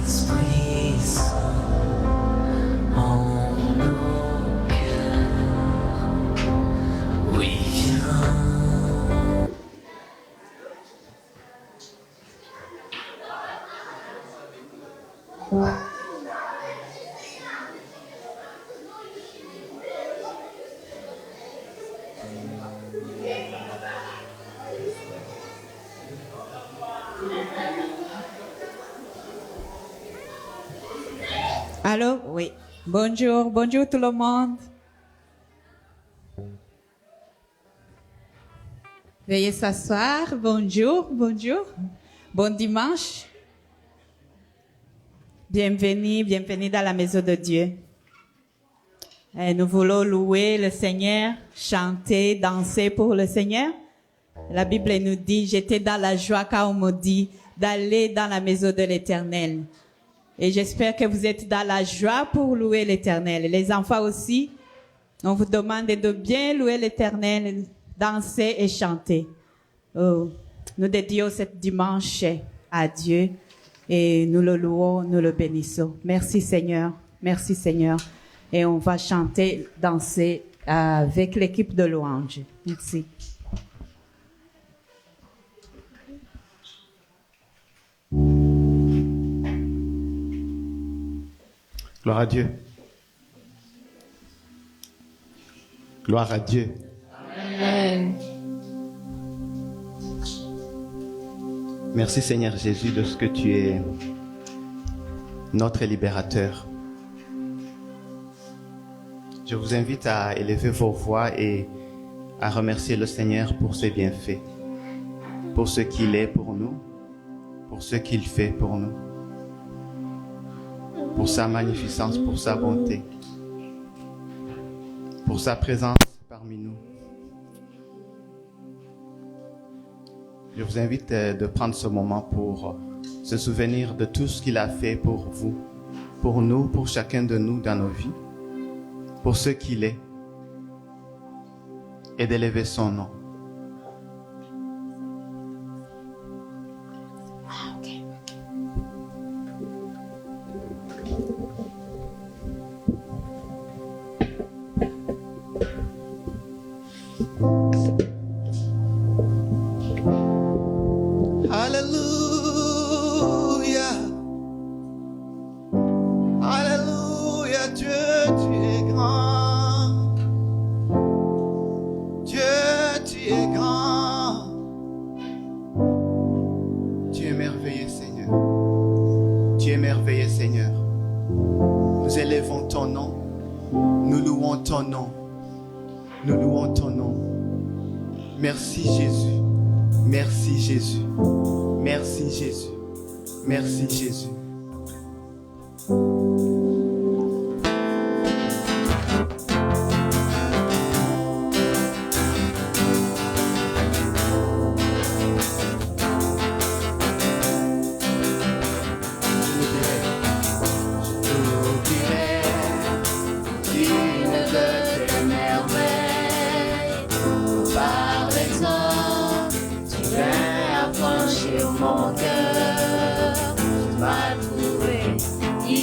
Esprit Saint en nos cœurs. Oui, viens. Allô? Oui. Bonjour, bonjour tout le monde. Veuillez s'asseoir. Bonjour, bonjour. Bon dimanche. Bienvenue, bienvenue dans la maison de Dieu. Et nous voulons louer le Seigneur, chanter, danser pour le Seigneur. La Bible nous dit, j'étais dans la joie quand on me dit d'aller dans la maison de l'Éternel. Et j'espère que vous êtes dans la joie pour louer l'Éternel. Les enfants aussi, on vous demande de bien louer l'Éternel, danser et chanter. Oh, nous dédions ce dimanche à Dieu et nous le louons, nous le bénissons. Merci Seigneur, merci Seigneur. Et on va chanter, danser avec l'équipe de louange. Merci. Gloire à Dieu. Gloire à Dieu. Amen. Merci Seigneur Jésus de ce que tu es notre libérateur. Je vous invite à élever vos voix et à remercier le Seigneur pour ses bienfaits, pour ce qu'il est pour nous, pour ce qu'il fait pour nous, pour sa magnificence, pour sa bonté, pour sa présence parmi nous. Je vous invite de prendre ce moment pour se souvenir de tout ce qu'il a fait pour vous, pour nous, pour chacun de nous dans nos vies, pour ce qu'il est, et d'élever son nom. Alléluia. Alléluia, Dieu, tu es grand. Dieu, tu es grand. Tu es merveilleux, Seigneur. Tu es merveilleux, Seigneur. Nous élevons ton nom. Nous louons ton nom. Nous louons ton nom. Merci, Jésus. Merci, Jésus. Merci, Jésus. Merci, Jésus. Alléluia.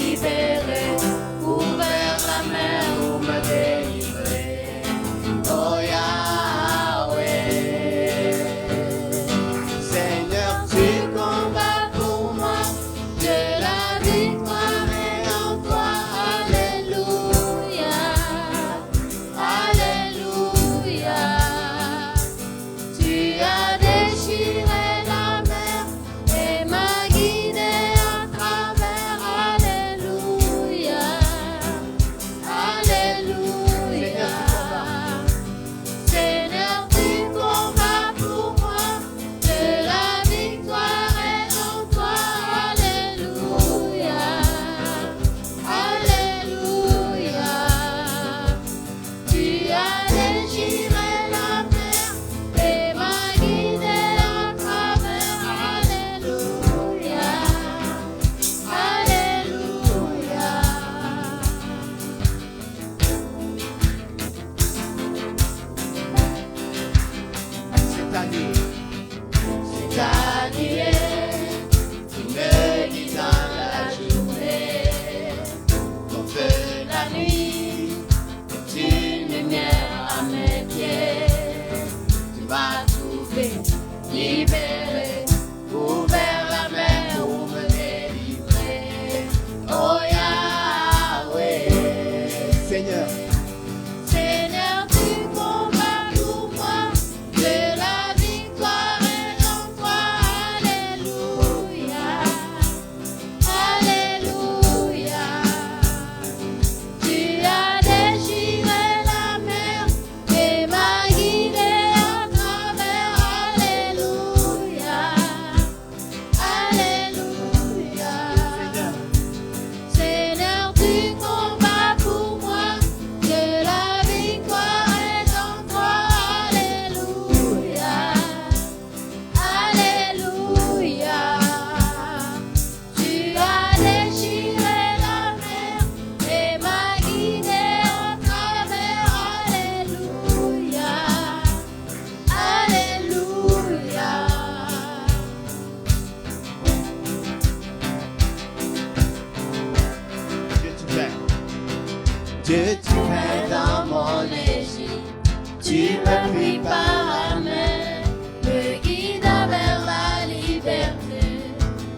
Dieu, tu es dans mon Égypte. Tu me pris par la main, me guides vers la liberté,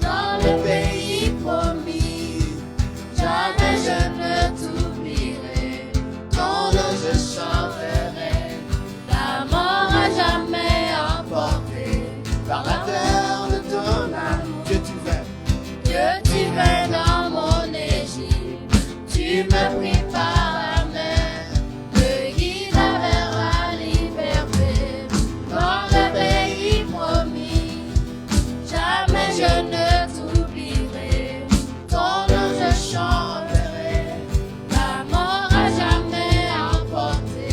dans le pays promis. Jamais je ne t'oublierai, ton nom je chanterai. Ta mort à jamais emporté par la terre de ton amour. Dieu, tu es dans mon Égypte. Tu me pris par la main, me guides vers la liberté, dans le pays promis. Jamais je ne t'oublierai, ton nom je chanterai. Ta mort à jamais emporté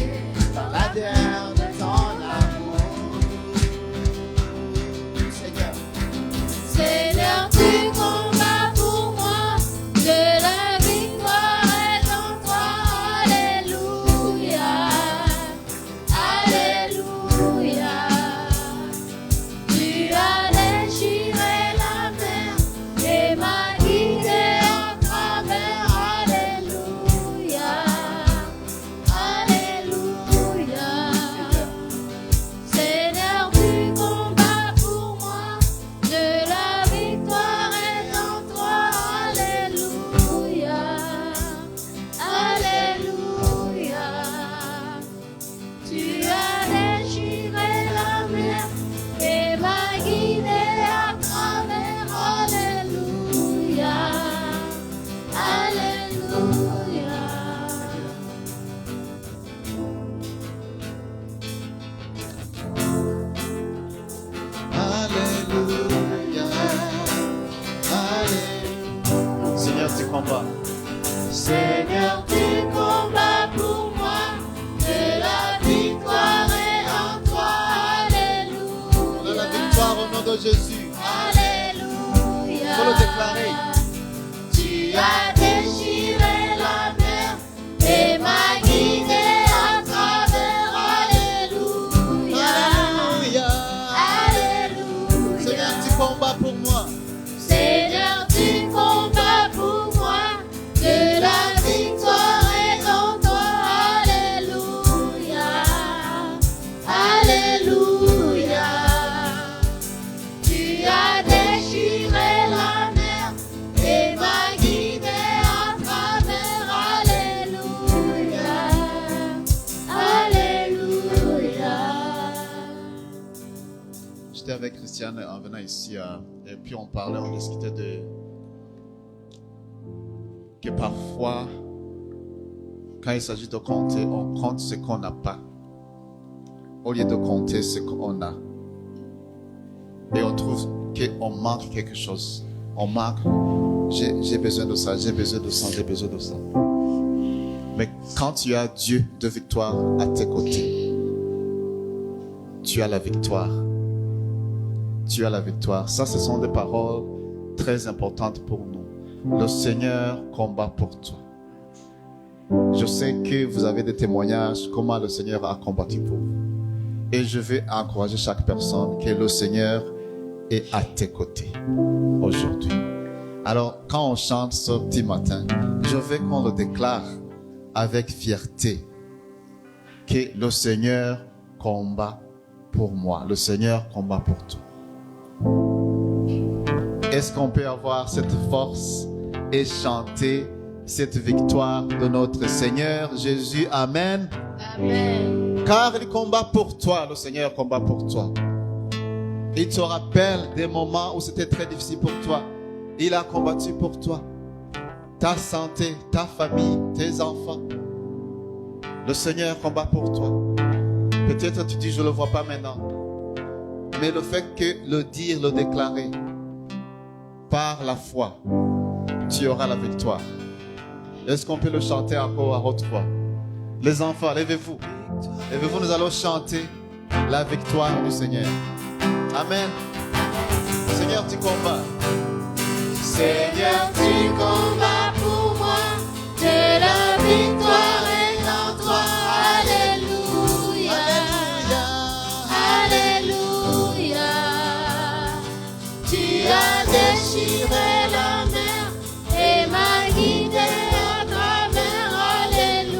par la terre de ton amour. Seigneur, Seigneur, tu combats pour moi, de la victoire est en toi. Alléluia, Alléluia. Tu as déchiré la mer et m'as guidé en travers. Alléluia, Alléluia. Seigneur, tu combats pour moi, de la victoire est en toi. Alléluia, Alléluia. Tu as déchiré la mer et m'as guidé à travers. Alléluia, Alléluia. Alléluia. Alléluia. Seigneur, tu combats. Seigneur, tu combats pour moi, de la victoire est en toi. Alléluia. De la victoire au nom de Jésus. Alléluia. Faut le déclarer. Tu as déchiré la mer et m'as guidé à travers. Alléluia. Alléluia. Seigneur, Alléluia. tu combats pour moi. Seigneur, tu combats pour moi, de la victoire est en toi. Alléluia, Alléluia. Tu as déchiré la mer et m'as guidé à travers. Alléluia, Alléluia. J'étais avec Christiane en venant ici et puis on parlait, on discutait de que parfois quand il s'agit de compter, on compte ce qu'on n'a pas au lieu de compter ce qu'on a. Et on trouve qu'on manque quelque chose. On manque, j'ai besoin de ça, j'ai besoin de ça, j'ai besoin de ça. Mais quand tu as Dieu de victoire à tes côtés, tu as la victoire. Tu as la victoire. Ça, ce sont des paroles très importantes pour nous. Le Seigneur combat pour toi. Je sais que vous avez des témoignages comment le Seigneur a combattu pour vous. Et je veux encourager chaque personne que le Seigneur est à tes côtés aujourd'hui. Alors, quand on chante ce petit matin, je veux qu'on le déclare avec fierté que le Seigneur combat pour moi. Le Seigneur combat pour toi. Est-ce qu'on peut avoir cette force et chanter cette victoire de notre Seigneur Jésus? Amen. Amen. Car il combat pour toi, le Seigneur combat pour toi. Il te rappelle des moments où c'était très difficile pour toi. Il a combattu pour toi. Ta santé, ta famille, tes enfants. Le Seigneur combat pour toi. Peut-être tu dis, je ne le vois pas maintenant. Mais le fait que le dire, le déclarer, par la foi, tu auras la victoire. Est-ce qu'on peut le chanter encore à haute voix? Les enfants, levez-vous. Levez-vous, nous allons chanter la victoire du Seigneur. Amen. Seigneur, tu combats. Seigneur, tu combats pour moi, de la victoire est en toi. Alléluia, Alléluia. Tu as déchiré la mer et m'as guidé à travers. Alléluia.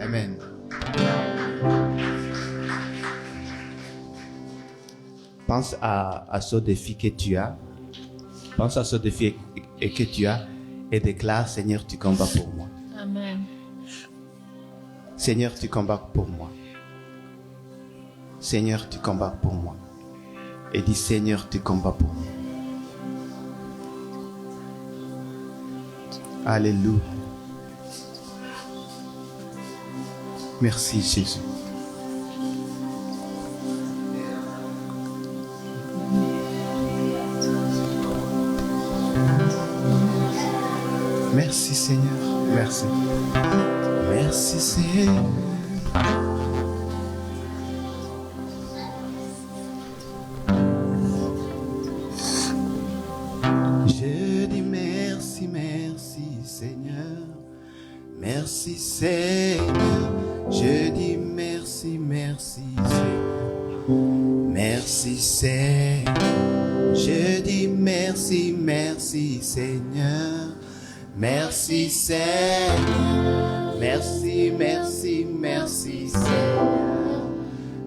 Amen. Pense à ce défi que tu as. Pense à ce défi que tu as et déclare, Seigneur, tu combats pour moi. Amen. Seigneur, tu combats pour moi. Seigneur, tu combats pour moi. Et dis, Seigneur, tu combats pour moi. Alléluia. Merci Jésus. Merci Seigneur. Merci. Merci Seigneur. Je dis merci, merci Seigneur. Merci Seigneur. Je dis merci, merci Seigneur. Merci Seigneur. Je dis merci, merci Seigneur. Merci Seigneur. Merci, merci, merci Seigneur.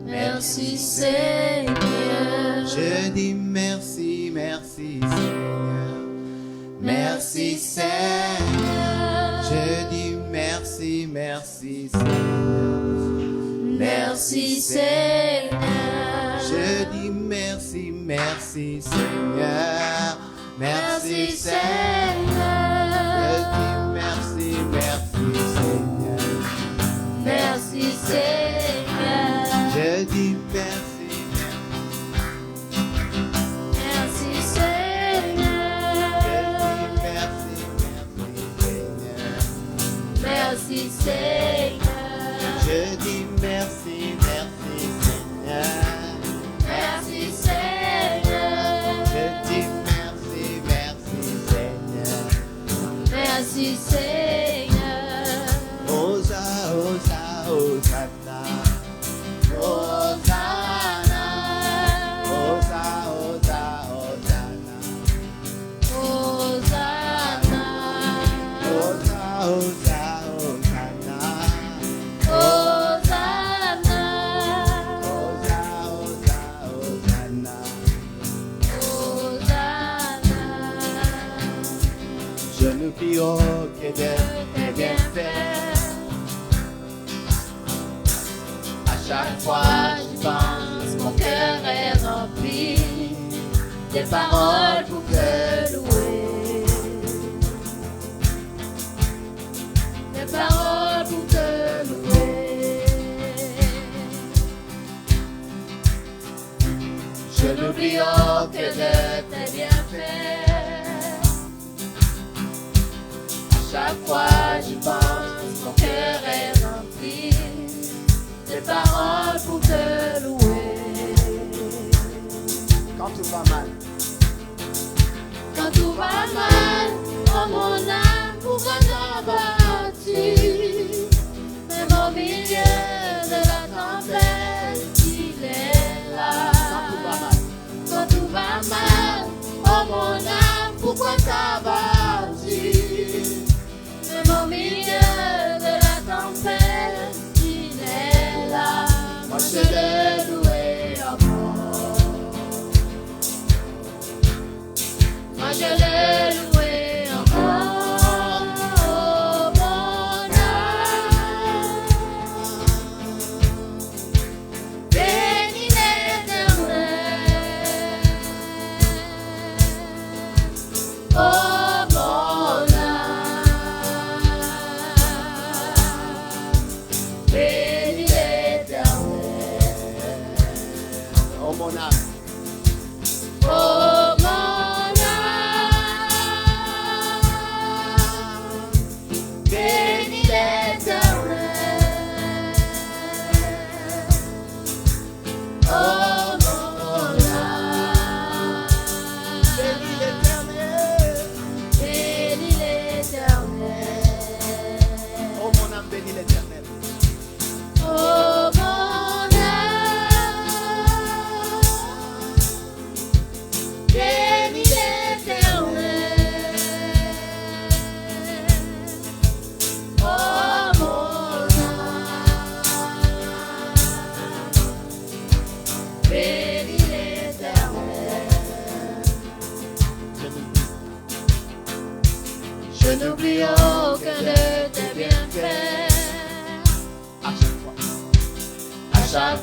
Merci Seigneur. Je dis merci, merci Seigneur. Merci Seigneur. Je dis merci, merci Seigneur. Merci Seigneur. Je dis merci, merci Seigneur. Merci Seigneur. Je dis merci, merci Seigneur. Merci Seigneur. Je dis merci, Merci Seigneur. merci, merci Seigneur. Merci Seigneur. Je dis merci, merci Seigneur. Merci Seigneur. Je dis merci, merci Seigneur. Merci Seigneur. Osa, osa, osana. Hosanna. Osa, osa, osana. Hosanna. Osa, osa, osana. Hosanna. Osa, osa, osana. Hosanna. Je n'oublie aucun de tes bienfaits. À chaque fois j'y pense, mon cœur est rempli. Des paroles pour te louer. Des paroles pour te louer. Je n'oublie aucun de tes bienfaits. Chaque fois j'y pense, mon cœur est rempli. Des paroles pour te louer. Quand tout va mal. Quand tout va mal, oh mon âme, pourquoi t'abattu? Même au milieu de la tempête, il est là. Quand tout va mal, oh mon âme, pourquoi t'abattu? Même au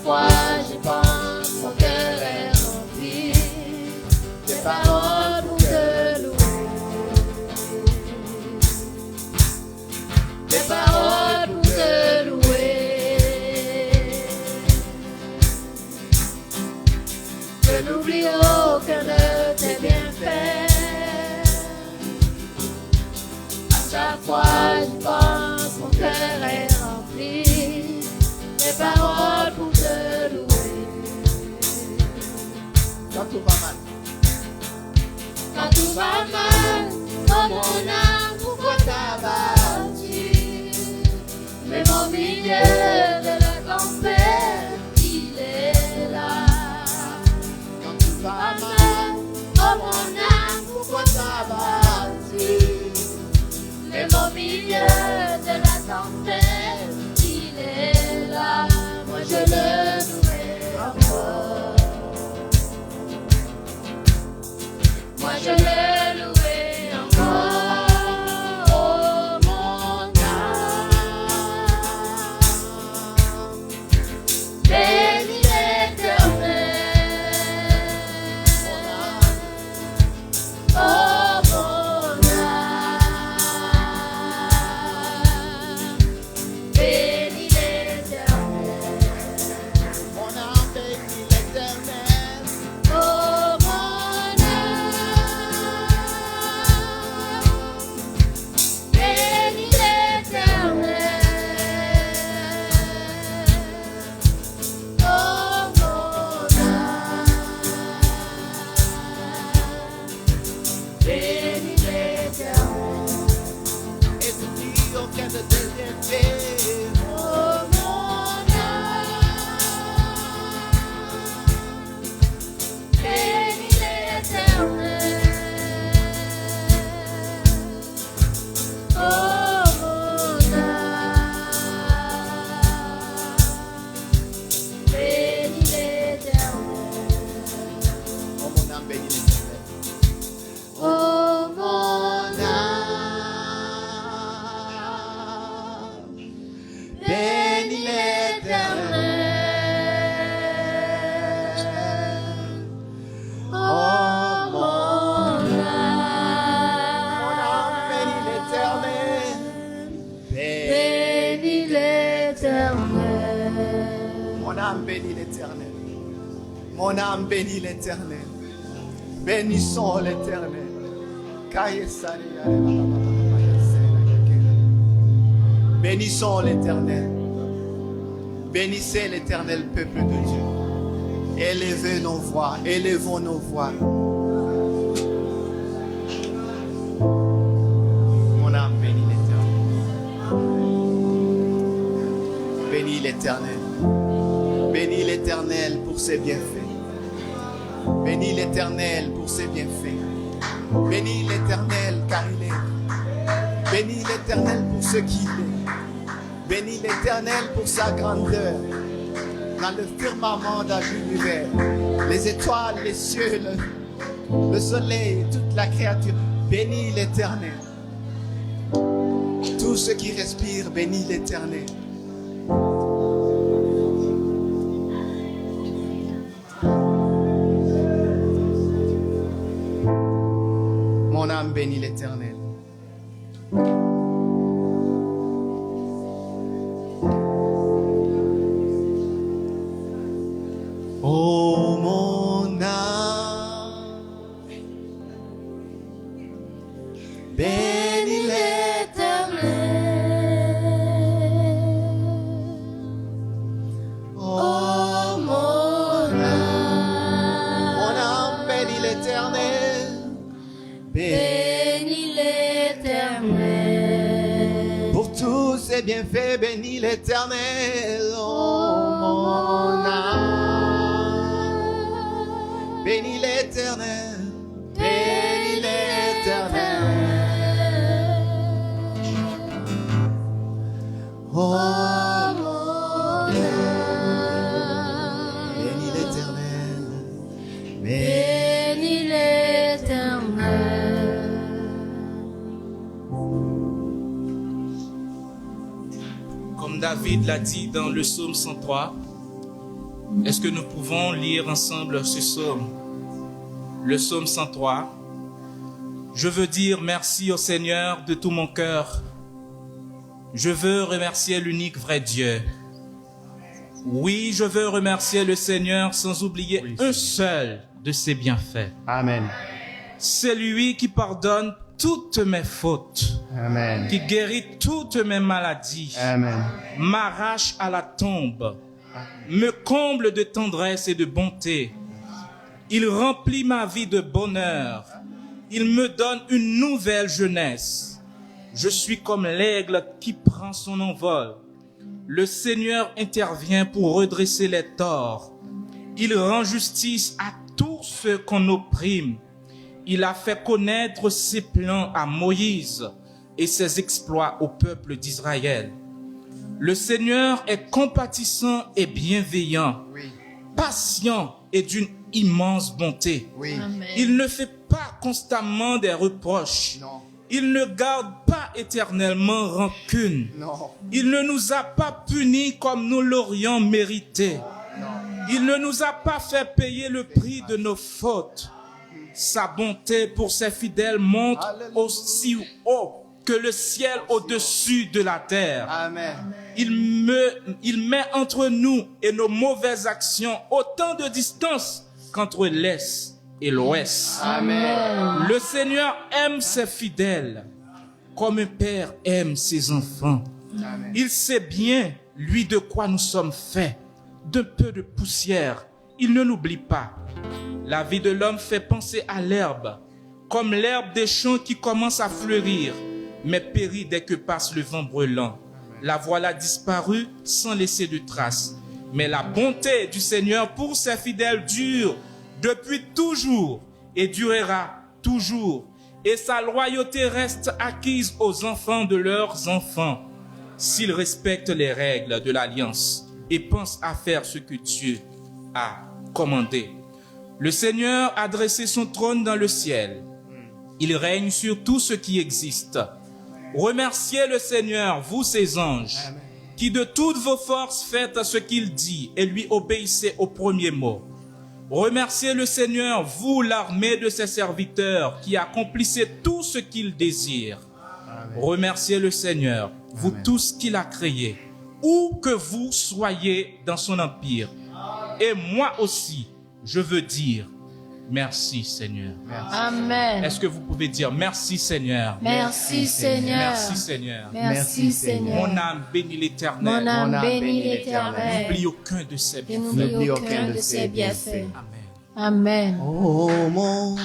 fois j'y pense, mon cœur est rempli de paroles pour te louer. Des paroles pour te louer. Je n'oublie aucun de tes bienfaits. À chaque fois j'y pense, mon cœur est rempli. Des paroles pour te louer. Quand tout va mal, Quand tout va mal, oh mon âme, pourquoi t'as battu? Mais au milieu de la tempête, il est là. quand tout va mal, Oh mon âme, pourquoi t'as battu? Mais au milieu de la tempête, il est là. Moi je le louerai encore. Moi je le louerai encore. Oh mon âme, bénis l'Éternel. Oh mon âme, bénis l'Éternel. mon âme bénit l'Éternel. Oh mon âme, bénis l'Éternel. Oh mon âme, bénis l'Éternel. Et tu dis aucun de tes bienfaits. Oh mon âme, bénis l'Éternel. Oh mon âme, bénis l'Éternel. Oh mon âme bénit l'Éternel. Oh mon âme, bénis l'Éternel. Oh mon âme, bénit l'Éternel. bénis l'Éternel. Mon âme bénit l'Éternel. Mon âme bénit l'Éternel. Bénissons l'Éternel. Bénissons l'Éternel. Bénissez l'Éternel, peuple de Dieu. Élevez nos voix, élevons nos voix. Mon âme bénit l'Éternel. Bénis l'Éternel. Bénis l'Éternel pour ses bienfaits. Bénis l'Éternel pour ses bienfaits. Bénis l'Éternel car il est. Bénis l'Éternel pour ce qu'il est. Bénis l'Éternel pour sa grandeur. Dans le firmament de l'univers, les étoiles, les cieux, le soleil, toute la créature. Bénis l'Éternel. Tout ce qui respire, bénis l'Éternel. Mon âme bénit l'Éternel. Oh mon âme, bénis l'Éternel. Oh mon âme bénis l'Éternel. Bénis l'Éternel. Pour tous ses bienfaits, bénis l'Éternel. Oh mon âme, bénis l'Éternel. Bénis l'Éternel. Oh Oh mon âme, bénis l'Éternel. bénis l'Éternel. Comme David l'a dit dans le psaume 103, Est-ce que nous pouvons lire ensemble ce psaume? Le psaume 103. Je veux dire merci au Seigneur de tout mon cœur. Je veux remercier l'unique vrai Dieu. Oui, je veux remercier le Seigneur sans oublier un seul de ses bienfaits. Amen. C'est lui qui pardonne toutes mes fautes, Amen. qui guérit toutes mes maladies, Amen. m'arrache à la tombe, me comble de tendresse et de bonté. Il remplit ma vie de bonheur. Il me donne une nouvelle jeunesse. Je suis comme l'aigle qui prend son envol. Le Seigneur intervient pour redresser les torts. Il rend justice à tous ceux qu'on opprime. Il a fait connaître ses plans à Moïse et ses exploits au peuple d'Israël. Le Seigneur est compatissant et bienveillant, patient et d'une immense bonté. Amen. Il ne fait pas constamment des reproches. Non. Il ne garde pas éternellement rancune. Non. Il ne nous a pas punis comme nous l'aurions mérité. Il ne nous a pas fait payer le prix de nos fautes. Sa bonté pour ses fidèles monte aussi haut que le ciel au-dessus de la terre. Amen. Il met entre nous et nos mauvaises actions autant de distance qu'entre l'Est et l'Ouest. Amen. Le Seigneur aime ses fidèles comme un père aime ses enfants. Amen. Il sait bien, lui, de quoi nous sommes faits. D'un peu de poussière, il ne l'oublie pas. La vie de l'homme fait penser à l'herbe, comme l'herbe des champs qui commence à fleurir, mais périt dès que passe le vent brûlant. La voilà disparue sans laisser de traces. Mais la bonté du Seigneur pour ses fidèles dure depuis toujours et durera toujours. Et sa loyauté reste acquise aux enfants de leurs enfants, s'ils respectent les règles de l'alliance et pensent à faire ce que Dieu a commandé. Le Seigneur a dressé son trône dans le ciel. Il règne sur tout ce qui existe. Remerciez le Seigneur, vous ses anges, qui de toutes vos forces faites ce qu'il dit et lui obéissez au premier mot. Remerciez le Seigneur, vous l'armée de ses serviteurs, qui accomplissez tout ce qu'il désire. Remerciez le Seigneur, vous tous qu'il a créés, où que vous soyez dans son empire. Et moi aussi, je veux dire merci Seigneur. Amen. Est-ce que vous pouvez dire merci Seigneur? Merci Seigneur. Merci Seigneur. Merci Seigneur. Mon âme bénit l'Éternel. Mon âme âme bénit bénit l'Éternel. N'oublie aucun de ses Et bienfaits. n'oublie aucun de ses bienfaits. Amen. Amen. Oh mon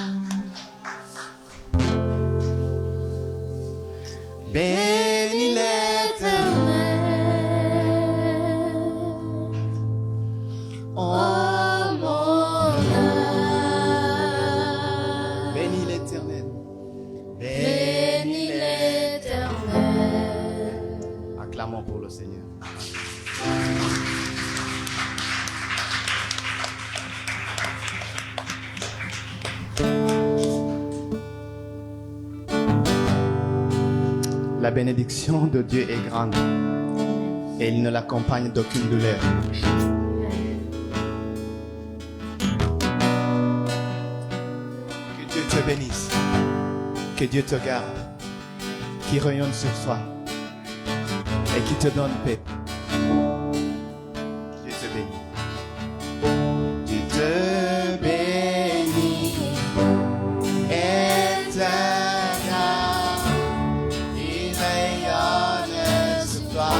bénis l'Éternel. Oh mon âme, Bénis l'Éternel. bénis l'Éternel. Acclamons pour le Seigneur. La bénédiction de Dieu est grande et il ne l'accompagne d'aucune douleur. Que Dieu te bénisse, que Dieu te garde, qu'il rayonne sur toi et qu'il te donne paix. Dieu te bénit. Dieu te bénit, éternel, il rayonne sur toi,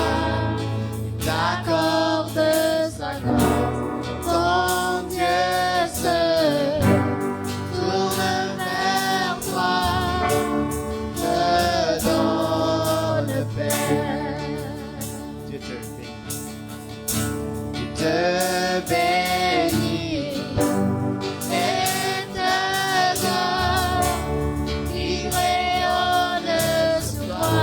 T'accorde sa grâce, ton Dieu seul tourne vers toi, te donne paix. Dieu te bénit. Dieu te bénit, éternel, il rayonne sur toi,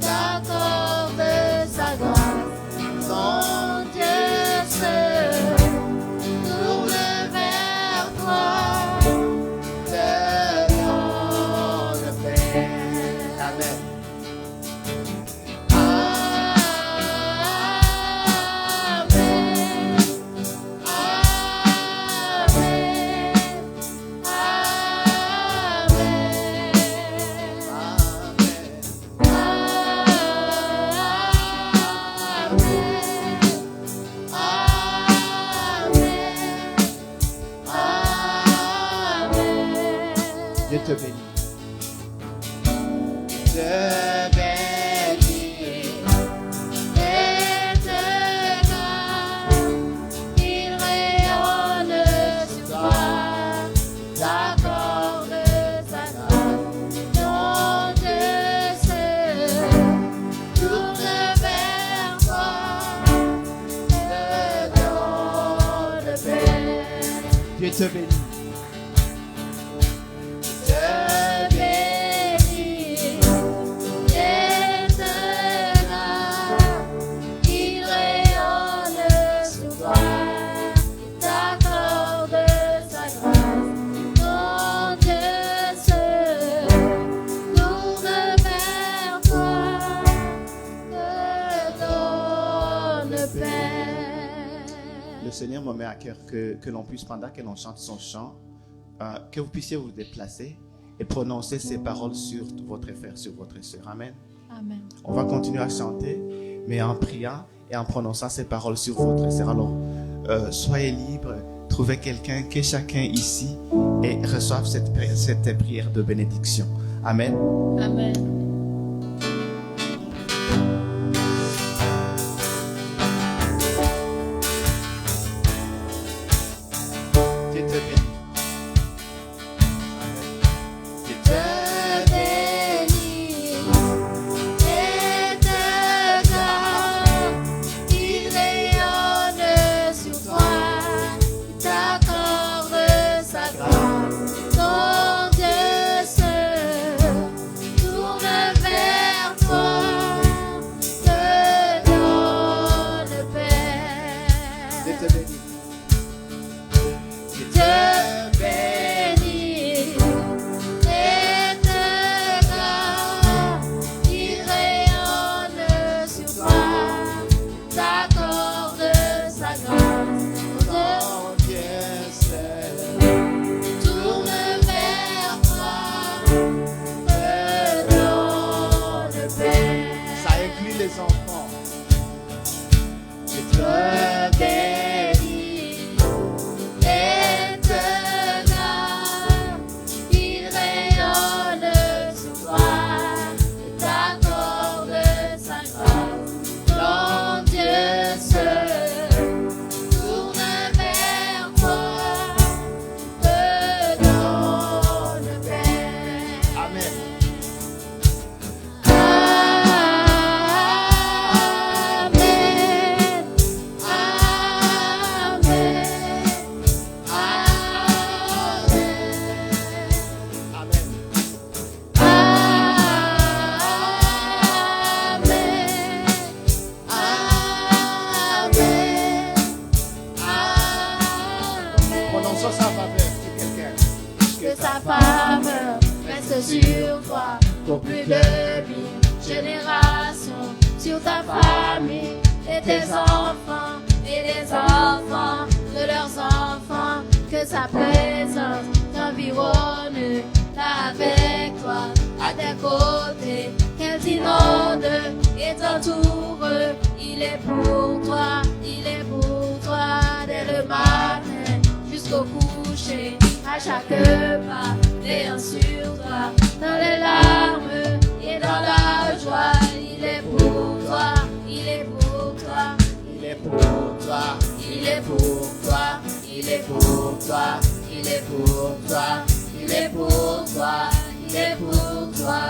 t'accorde sa grâce, ton Dieu seul tourne vers toi, te donne paix. Amen. Amen. te bénit. Te bénit. Et te garde, il rayonne sur toi, t'accorde sa grâce. Ton Dieu se tourne vers toi, te donne paix. Dieu te bénit. Te bénit et te garde, il rayonne sur toi, il t'accorde sa grâce. Ton Dieu se tourne vers toi, te donne paix. Le Seigneur me met à cœur que l'on puisse, pendant que l'on chante son chant, que vous puissiez vous déplacer et prononcer ces paroles sur votre frère, sur votre sœur. Amen. Amen. On va continuer à chanter, mais en priant et en prononçant ces paroles sur votre sœur. Alors, soyez libres, trouvez quelqu'un, que chacun ici et reçoive cette prière de bénédiction. Amen. Amen. Dieu te bénit. Dieu te Te bénit et te garde, il rayonne sur toi, il t'accorde sa grâce. Ton Dieu se tourne vers toi, te donne paix. Dieu te bénit. Dieu Te bénit et te garde, il rayonne sur toi, t'accorde sa grâce. Ton Dieu seul Tourne vers toi, te donne paix. Ça inclut les enfants. Dieu te bénit et te garde, il rayonne sur toi, t'accorde sa grâce. Ton Dieu se tourne vers toi, te donne paix. Amen. Prononçons sa faveur sur quelqu'un. Que sa femme reste sur toi pour plus de 1000 générations, sur ta famille et tes enfants et les enfants de leurs enfants, que sa présence t'environne là avec toi, à tes côtés, qu'elle t'inonde et t'entoure. Il est pour toi, il est pour toi, dès le matin jusqu'au coucher, à chaque pas, veillant sur toi, dans les larmes et dans la joie. Il est pour toi, il est pour toi, Il est pour toi. il est pour toi, il est pour toi, il est pour toi, il est pour toi, il est pour toi.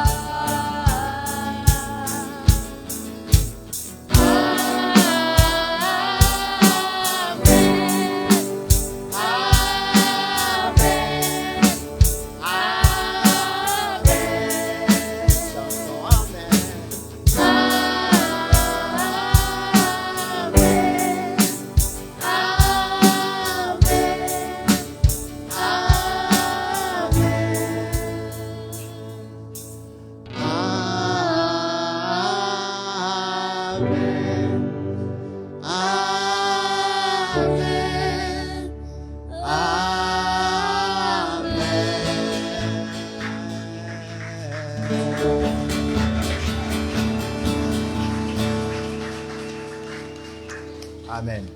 Amen.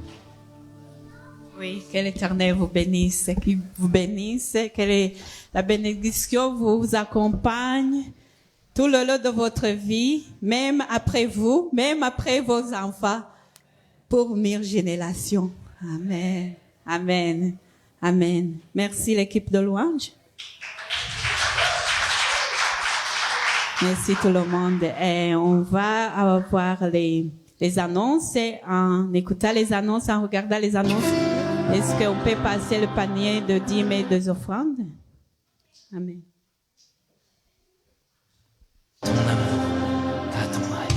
Oui, que l'Éternel vous bénisse, qu'il vous bénisse, que la bénédiction vous accompagne tout le long de votre vie, même après vous, même après vos enfants, pour 1000 générations. Amen. Amen. Amen. Merci l'équipe de louange. Merci tout le monde. Et on va avoir les annonces. Et en écoutant les annonces, en regardant les annonces, est-ce qu'on peut passer le panier de dîmes et des offrandes? Amen. Ton amour à ton rêve.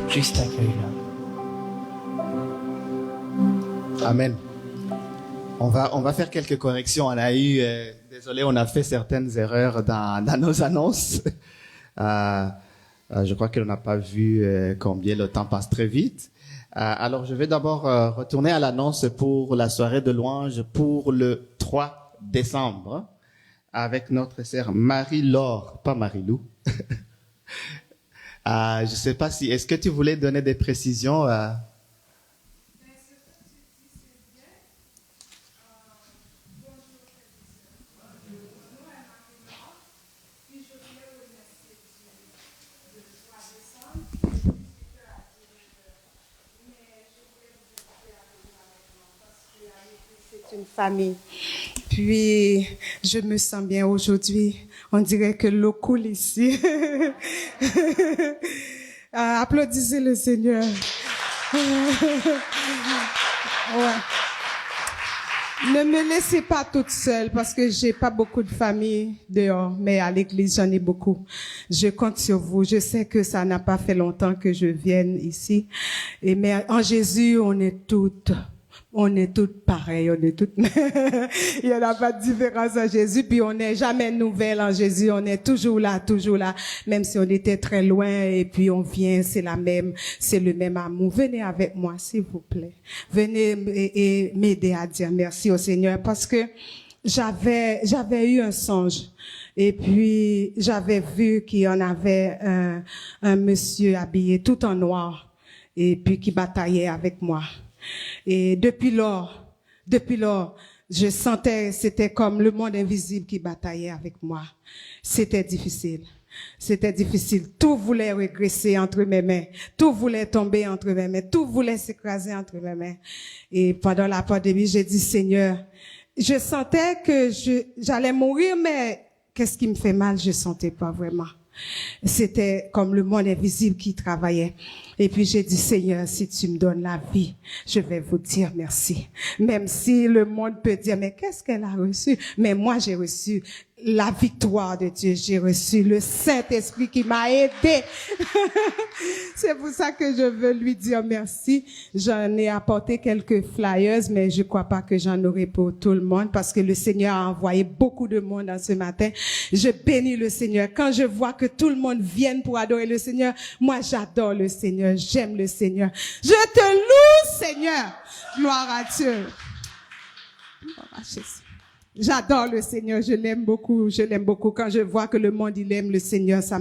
Juste accueille-la. Amen. On va faire quelques corrections. On a eu, désolé, on a fait certaines erreurs dans nos annonces. Je crois qu'on n'a pas vu combien le temps passe très vite. Alors, je vais d'abord retourner à l'annonce pour la soirée de louange pour le 3 décembre avec notre sœur Marie-Laure, pas Marie-Lou. Je sais pas si, est-ce que tu voulais donner des précisions? C'est une famille. Puis, je me sens bien aujourd'hui. On dirait que l'eau coule ici. Applaudissez le Seigneur. Ouais. Ne me laissez pas toute seule parce que j'ai pas beaucoup de famille dehors, mais à l'église, j'en ai beaucoup. Je compte sur vous. Je sais que ça n'a pas fait longtemps que je vienne ici. Mais en Jésus, on est toutes pareilles, on est toutes, il y en a pas de différence en Jésus, puis on n'est jamais nouvelle en Jésus, on est toujours là, même si on était très loin, et puis on vient, c'est le même amour. Venez avec moi, s'il vous plaît. Venez et m'aider à dire merci au Seigneur, parce que j'avais eu un songe. Et puis, j'avais vu qu'il y en avait un monsieur habillé tout en noir, et puis qui bataillait avec moi. Et depuis lors, je sentais, c'était comme le monde invisible qui bataillait avec moi. C'était difficile. Tout voulait régresser entre mes mains. Tout voulait tomber entre mes mains. Tout voulait s'écraser entre mes mains. Et pendant la pandémie, j'ai dit, Seigneur, je sentais que j'allais mourir, mais qu'est-ce qui me fait mal? Je sentais pas vraiment. C'était comme le monde invisible qui travaillait. Et puis j'ai dit, Seigneur, si tu me donnes la vie, je vais vous dire merci. Même si le monde peut dire, mais qu'est-ce qu'elle a reçu? Mais moi, j'ai reçu la victoire de Dieu. J'ai reçu le Saint-Esprit qui m'a aidé. C'est pour ça que je veux lui dire merci. J'en ai apporté quelques flyers, mais je crois pas que j'en aurai pour tout le monde parce que le Seigneur a envoyé beaucoup de monde en ce matin. Je bénis le Seigneur. Quand je vois que tout le monde vient pour adorer le Seigneur, moi j'adore le Seigneur. J'aime le Seigneur. Je te loue, Seigneur. Gloire à Dieu. Gloire à Jésus. J'adore le Seigneur, je l'aime beaucoup. Quand je vois que le monde, il aime le Seigneur, ça,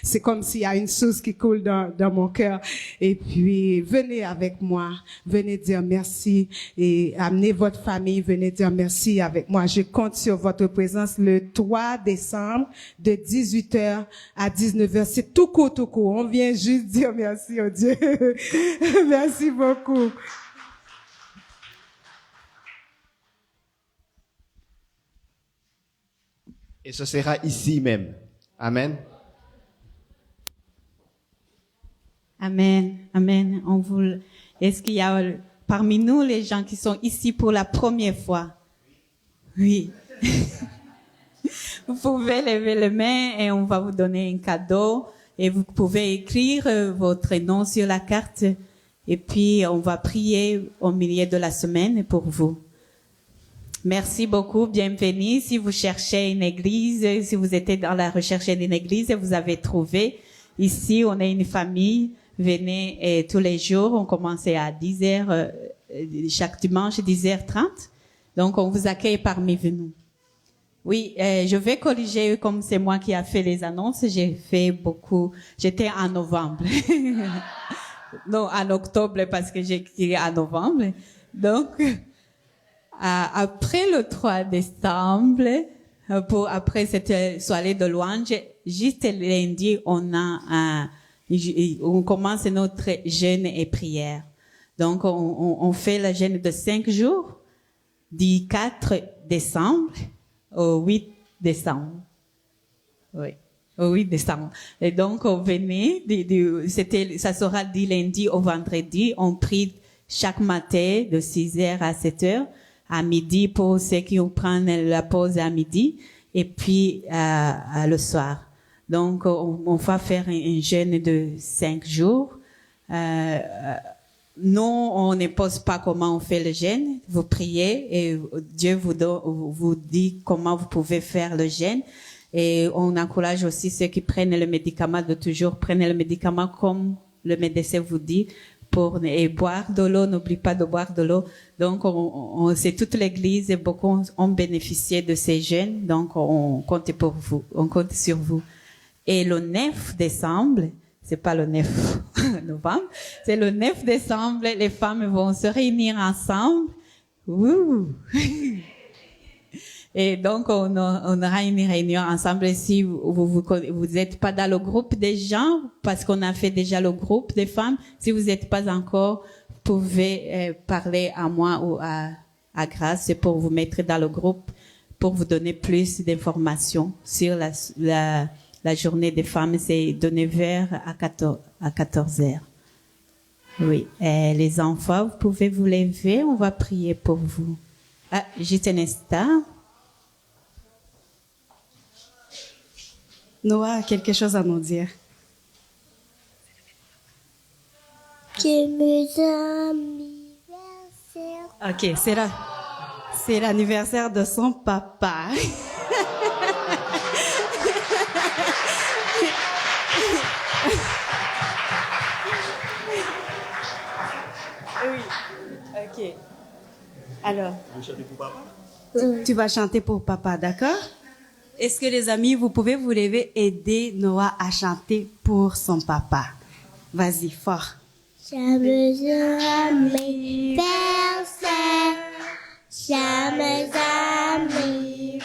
c'est comme s'il y a une source qui coule dans mon cœur. Et puis, venez avec moi, venez dire merci et amenez votre famille, venez dire merci avec moi. Je compte sur votre présence le 3 décembre de 18h à 19h. C'est tout court. On vient juste dire merci au Dieu. Merci beaucoup. Et ce sera ici même. Amen. Amen. Est-ce qu'il y a parmi nous les gens qui sont ici pour la première fois? Oui. Vous pouvez lever les mains et on va vous donner un cadeau et vous pouvez écrire votre nom sur la carte et puis on va prier au milieu de la semaine pour vous. Merci beaucoup, bienvenue. Si vous cherchez une église, si vous étiez dans la recherche d'une église, vous avez trouvé. Ici, on est une famille. Venez et tous les jours, on commence à 10h, chaque dimanche, 10h30. Donc, on vous accueille parmi nous. Oui, je vais corriger, comme c'est moi qui a fait les annonces, j'ai fait beaucoup. J'étais en novembre. Non, en octobre, parce que j'ai écrit en novembre. Donc, après le 3 décembre, après cette soirée de louange, juste lundi, on commence notre jeûne et prière. Donc, on fait le jeûne de 5 jours, du 4 décembre au 8 décembre. Oui. Au 8 décembre. Et donc, on venait, ça sera du lundi au vendredi, on prie chaque matin de 6h à 7h. À midi pour ceux qui prennent la pause à midi et puis le soir. Donc on va faire un jeûne de 5 jours. Nous on ne pose pas comment on fait le jeûne. Vous priez et Dieu vous dit comment vous pouvez faire le jeûne. Et on encourage aussi ceux qui prennent le médicament de toujours prendre le médicament comme le médecin vous dit. Et boire de l'eau, n'oublie pas de boire de l'eau. Donc, c'est toute l'église et beaucoup ont bénéficié de ces jeûnes. Donc, on compte pour vous, on compte sur vous. Et le 9 décembre, c'est pas le 9 novembre, c'est le 9 décembre, les femmes vont se réunir ensemble. Ouh. Et donc, on aura une réunion ensemble. Si vous êtes pas dans le groupe des gens, parce qu'on a fait déjà le groupe des femmes, si vous n'êtes pas encore, vous pouvez parler à moi ou à Grâce pour vous mettre dans le groupe, pour vous donner plus d'informations sur la journée des femmes. C'est de 9h à 14h. Oui. Et les enfants, vous pouvez vous lever, on va prier pour vous. Juste un instant. Noah a quelque chose à nous dire. Ok, c'est l'anniversaire de son papa. Oui, ok. Alors, tu vas chanter pour papa, d'accord? Est-ce que les amis, vous pouvez vous lever et aider Noah à chanter pour son papa? Vas-y, fort. Joyeux anniversaire, joyeux anniversaire,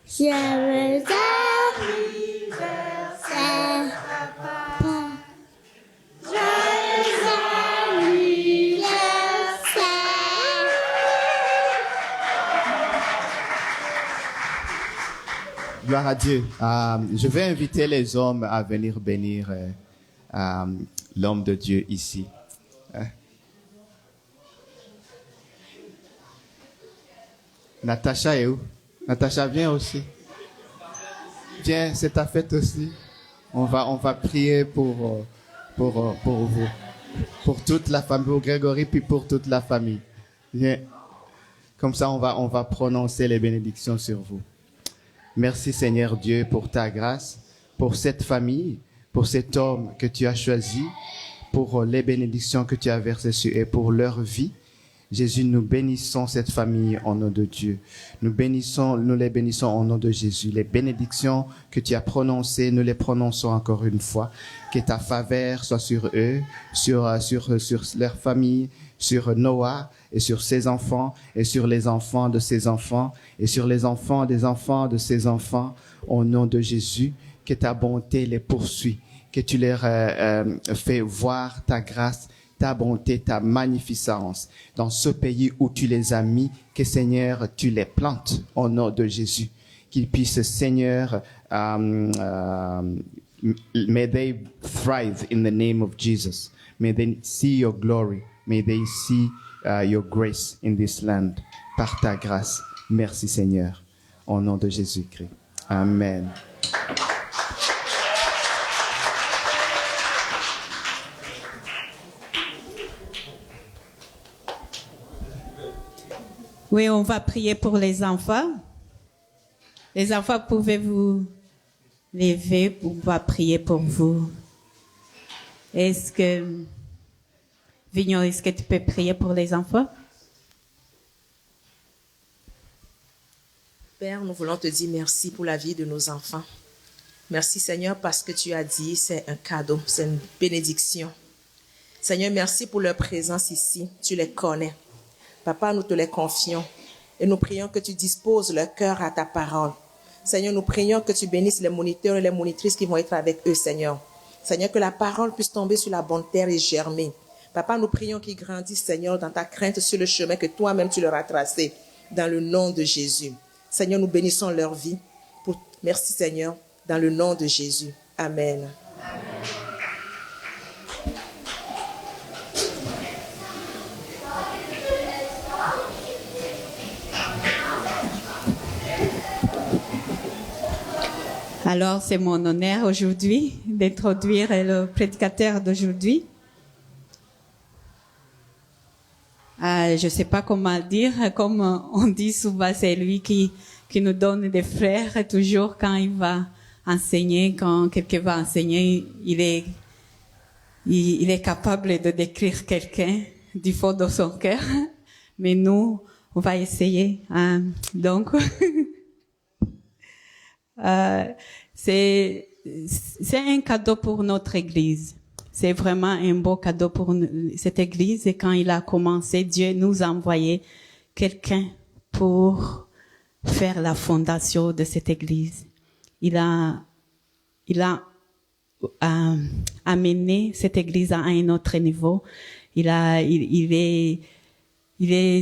joyeux anniversaire, papa. Joyeux anniversaire. Gloire à Dieu. Je vais inviter les hommes à venir bénir l'homme de Dieu ici. Natacha est où? Natacha, viens aussi. Viens, c'est ta fête aussi. On va prier pour vous, pour toute la famille, pour Grégory, puis pour toute la famille. Viens. Comme ça, on va prononcer les bénédictions sur vous. Merci Seigneur Dieu pour ta grâce, pour cette famille, pour cet homme que tu as choisi, pour les bénédictions que tu as versées sur eux, pour leur vie. Jésus, nous bénissons cette famille au nom de Dieu. Nous les bénissons au nom de Jésus. Les bénédictions que tu as prononcées, nous les prononçons encore une fois. Que ta faveur soit sur eux, sur leur famille, sur Noah et sur ses enfants et sur les enfants de ses enfants et sur les enfants des enfants de ses enfants. Au nom de Jésus, que ta bonté les poursuit, que tu leur fais voir ta grâce, ta bonté, ta magnificence dans ce pays où tu les as mis, que Seigneur, tu les plantes au nom de Jésus. Qu'ils puissent, Seigneur, may they thrive in the name of Jesus. May they see your glory. May they see your grace in this land. Par ta grâce. Merci Seigneur. Au nom de Jésus-Christ. Amen. Oui, on va prier pour les enfants. Les enfants, pouvez-vous lever? On va prier pour vous. Vignon, est-ce que tu peux prier pour les enfants? Père, nous voulons te dire merci pour la vie de nos enfants. Merci Seigneur parce que tu as dit c'est un cadeau, c'est une bénédiction. Seigneur, merci pour leur présence ici. Tu les connais. Papa, nous te les confions et nous prions que tu disposes leur cœur à ta parole. Seigneur, nous prions que tu bénisses les moniteurs et les monitrices qui vont être avec eux, Seigneur. Seigneur, que la parole puisse tomber sur la bonne terre et germer. Papa, nous prions qu'ils grandissent, Seigneur, dans ta crainte sur le chemin que toi-même tu leur as tracé, dans le nom de Jésus. Seigneur, nous bénissons leur vie. Merci, Seigneur, dans le nom de Jésus. Amen. Alors, c'est mon honneur aujourd'hui d'introduire le prédicateur d'aujourd'hui. Je ne sais pas comment dire, comme on dit souvent, c'est lui qui nous donne des frères toujours quand il va enseigner, quand quelqu'un va enseigner, il est capable de décrire quelqu'un du fond de son cœur. Mais nous, on va essayer. Donc, c'est un cadeau pour notre Église. C'est vraiment un beau cadeau pour cette Église. Et quand il a commencé, Dieu nous a envoyé quelqu'un pour faire la fondation de cette Église. Il a amené cette Église à un autre niveau. Il est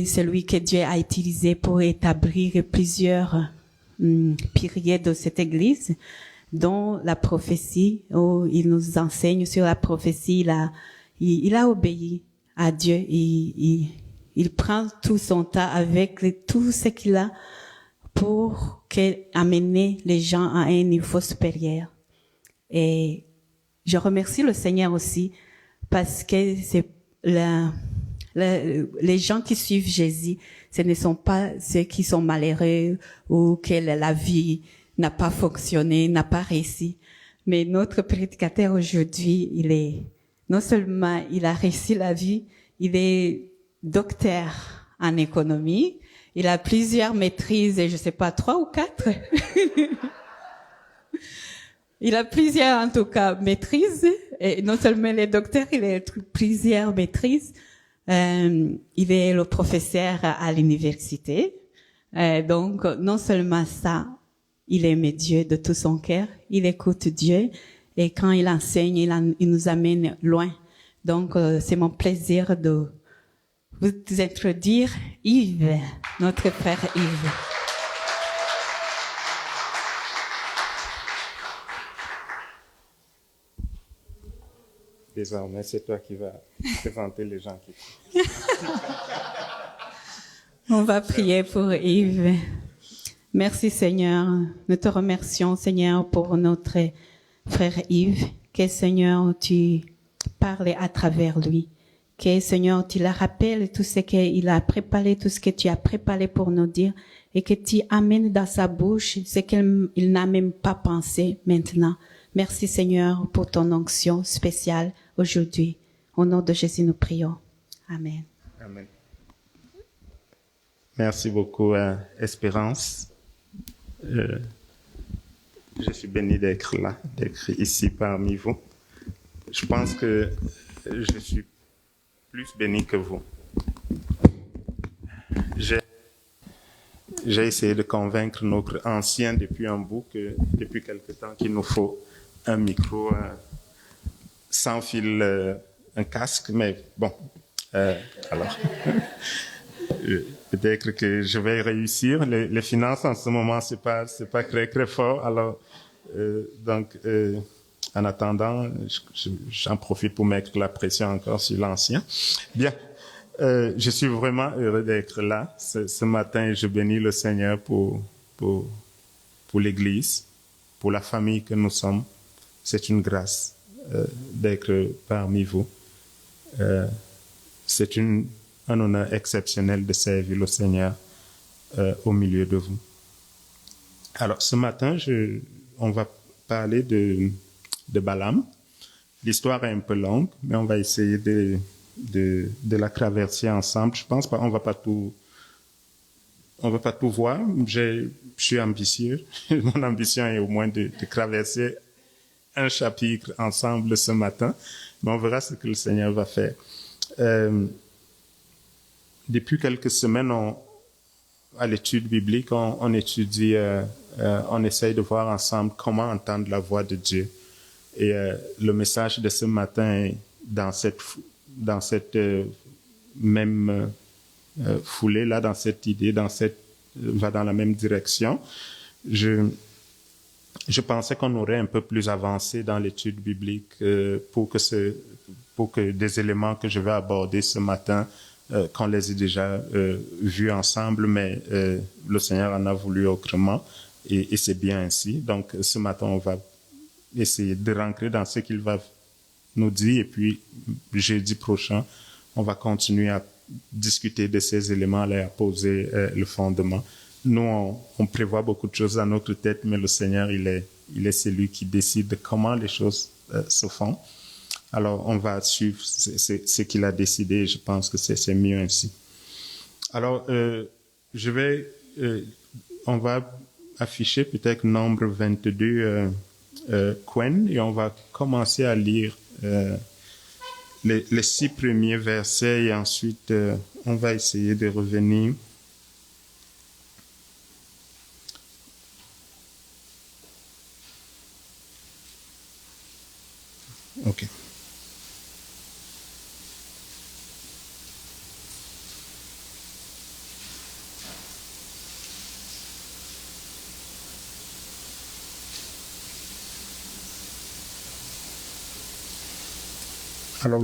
celui que Dieu a utilisé pour établir plusieurs piliers de cette Église, dont la prophétie, où il nous enseigne sur la prophétie. Il a obéi à Dieu. Il il prend tout son temps avec tout ce qu'il a pour amener les gens à un niveau supérieur. Et je remercie le Seigneur aussi parce que c'est les gens qui suivent Jésus, ce ne sont pas ceux qui sont malheureux ou que la vie n'a pas fonctionné, n'a pas réussi. Mais notre prédicateur aujourd'hui, non seulement il a réussi la vie, il est docteur en économie, il a plusieurs maîtrises, et je sais pas, 3 ou 4. Il a plusieurs, en tout cas, maîtrises. Et non seulement il est docteur, il a plusieurs maîtrises. Il est le professeur à l'université. Donc, non seulement ça, il aime Dieu de tout son cœur, il écoute Dieu, et quand il enseigne, il nous amène loin. Donc, c'est mon plaisir de vous introduire Yves, notre frère Yves. Désormais, c'est toi qui vas présenter les gens qui... On va prier pour Yves. Merci Seigneur. Nous te remercions Seigneur pour notre frère Yves. Que Seigneur, tu parles à travers lui. Que Seigneur, tu le rappelles tout ce qu'il a préparé, tout ce que tu as préparé pour nous dire, et que tu amènes dans sa bouche ce qu'il n'a même pas pensé maintenant. Merci Seigneur pour ton onction spéciale aujourd'hui. Au nom de Jésus, nous prions. Amen. Amen. Merci beaucoup, Espérance. Je suis béni d'être là, d'être ici parmi vous. Je pense que je suis plus béni que vous. J'ai essayé de convaincre notre ancien depuis un bout, depuis quelque temps, qu'il nous faut un micro sans fil, un casque, mais bon, alors, peut-être que je vais réussir. Les finances en ce moment, c'est pas très très fort. Alors, donc, en attendant, j'en profite pour mettre la pression encore sur l'ancien. Bien, je suis vraiment heureux d'être là ce matin. Je bénis le Seigneur pour l'Église, pour la famille que nous sommes. C'est une grâce d'être parmi vous. C'est un honneur exceptionnel de servir le Seigneur au milieu de vous. Alors, ce matin, on va parler de Balaam. L'histoire est un peu longue, mais on va essayer de la traverser ensemble. Je pense pas, on va pas tout voir. Je suis ambitieux. Mon ambition est au moins de traverser un chapitre ensemble ce matin, mais on verra ce que le Seigneur va faire. Depuis quelques semaines, à l'étude biblique, on étudie, on essaye de voir ensemble comment entendre la voix de Dieu. Et le message de ce matin est dans cette même foulée là, dans cette idée, va dans la même direction. Je pensais qu'on aurait un peu plus avancé dans l'étude biblique pour que des éléments que je vais aborder ce matin, qu'on les ait déjà vus ensemble, mais le Seigneur en a voulu autrement, et c'est bien ainsi. Donc ce matin, on va essayer de rentrer dans ce qu'il va nous dire, et puis jeudi prochain, on va continuer à discuter de ces éléments et à poser le fondement. Nous, on prévoit beaucoup de choses dans notre tête, mais le Seigneur, il est celui qui décide de comment les choses se font. Alors, on va suivre ce qu'il a décidé, et je pense que c'est mieux ainsi. Alors, on va afficher peut-être Nombre 22, Quen, et on va commencer à lire les 6 premiers versets, et ensuite, on va essayer de revenir. OK. Alors,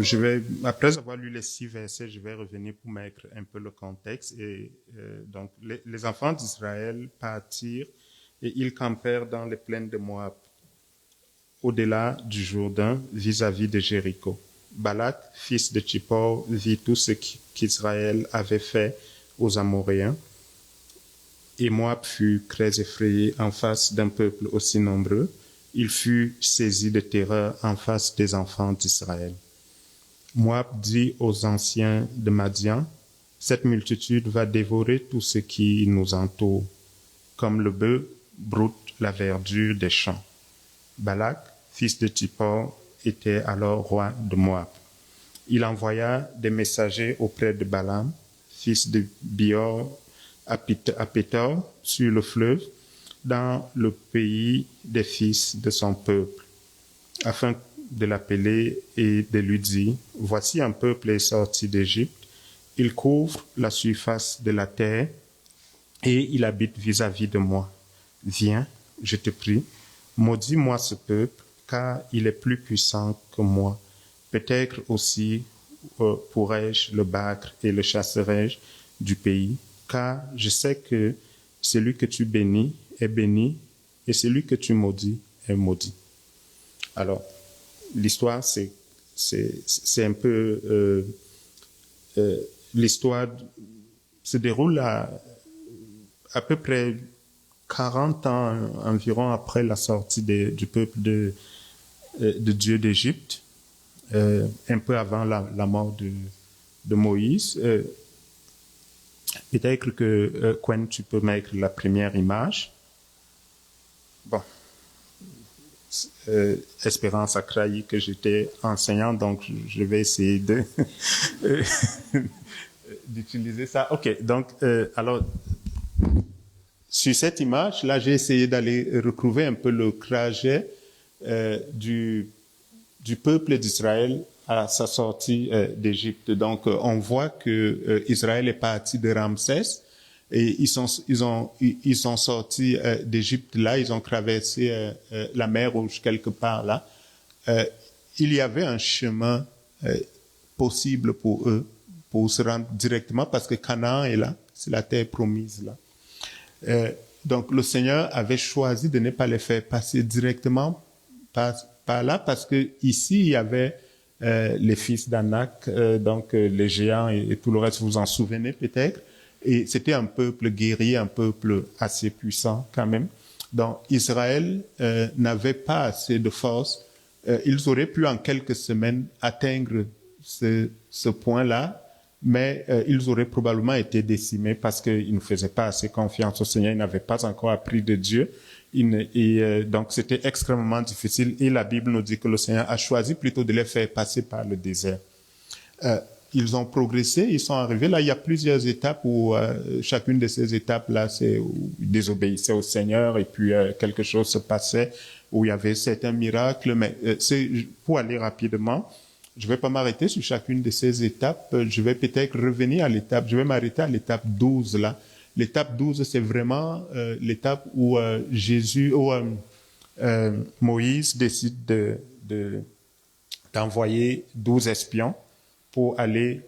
après avoir lu les 6 versets, je vais revenir pour mettre un peu le contexte. Et donc, les enfants d'Israël partirent et ils campèrent dans les plaines de Moab, au-delà du Jourdain, vis-à-vis de Jéricho. Balak, fils de Tsippor, vit tout ce qu'Israël avait fait aux Amoréens. Et Moab fut très effrayé en face d'un peuple aussi nombreux. Il fut saisi de terreur en face des enfants d'Israël. Moab dit aux anciens de Madian, « Cette multitude va dévorer tout ce qui nous entoure, comme le bœuf broute la verdure des champs. » Balak, fils de Tsippor, était alors roi de Moab. Il envoya des messagers auprès de Balaam, fils de Beor, à Pétor, sur le fleuve, dans le pays des fils de son peuple, afin de l'appeler et de lui dire, « Voici un peuple est sorti d'Égypte, il couvre la surface de la terre et il habite vis-à-vis de moi. Viens, je te prie, maudis-moi ce peuple, car il est plus puissant que moi. Peut-être aussi pourrais-je le battre et le chasserai-je du pays, car je sais que celui que tu bénis est béni et celui que tu maudis est maudit. » Alors, l'histoire, c'est un peu... l'histoire se déroule à peu près 40 ans environ après la sortie du peuple de Dieu d'Égypte, un peu avant la mort de Moïse. Peut-être que, Quen, tu peux mettre la première image. Bon. Espérance a craigné que j'étais enseignant, donc je vais essayer d'utiliser ça. OK, donc, alors, sur cette image-là, j'ai essayé d'aller retrouver un peu le trajet du peuple d'Israël à sa sortie d'Égypte. Donc, on voit que Israël est parti de Ramsès et ils sont sortis d'Égypte là, ils ont traversé la mer Rouge quelque part là. Il y avait un chemin possible pour eux pour se rendre directement parce que Canaan est là, c'est la terre promise là. Donc, le Seigneur avait choisi de ne pas les faire passer directement par là parce que ici il y avait les fils d'Anak, donc les géants et tout le reste, vous vous en souvenez peut-être. Et c'était un peuple guerrier, un peuple assez puissant quand même. Donc Israël n'avait pas assez de force. Ils auraient pu en quelques semaines atteindre ce point-là, mais ils auraient probablement été décimés parce qu'ils ne faisaient pas assez confiance au Seigneur, ils n'avaient pas encore appris de Dieu. Donc c'était extrêmement difficile et la Bible nous dit que le Seigneur a choisi plutôt de les faire passer par le désert. Ils ont progressé, ils sont arrivés. Là, il y a plusieurs étapes où chacune de ces étapes-là, c'est où ils désobéissaient au Seigneur et puis quelque chose se passait où il y avait certains miracles. Mais pour aller rapidement, je vais pas m'arrêter sur chacune de ces étapes. Je vais peut-être revenir je vais m'arrêter à l'étape 12 là. L'étape 12, c'est vraiment l'étape où Moïse décide d'envoyer 12 espions pour aller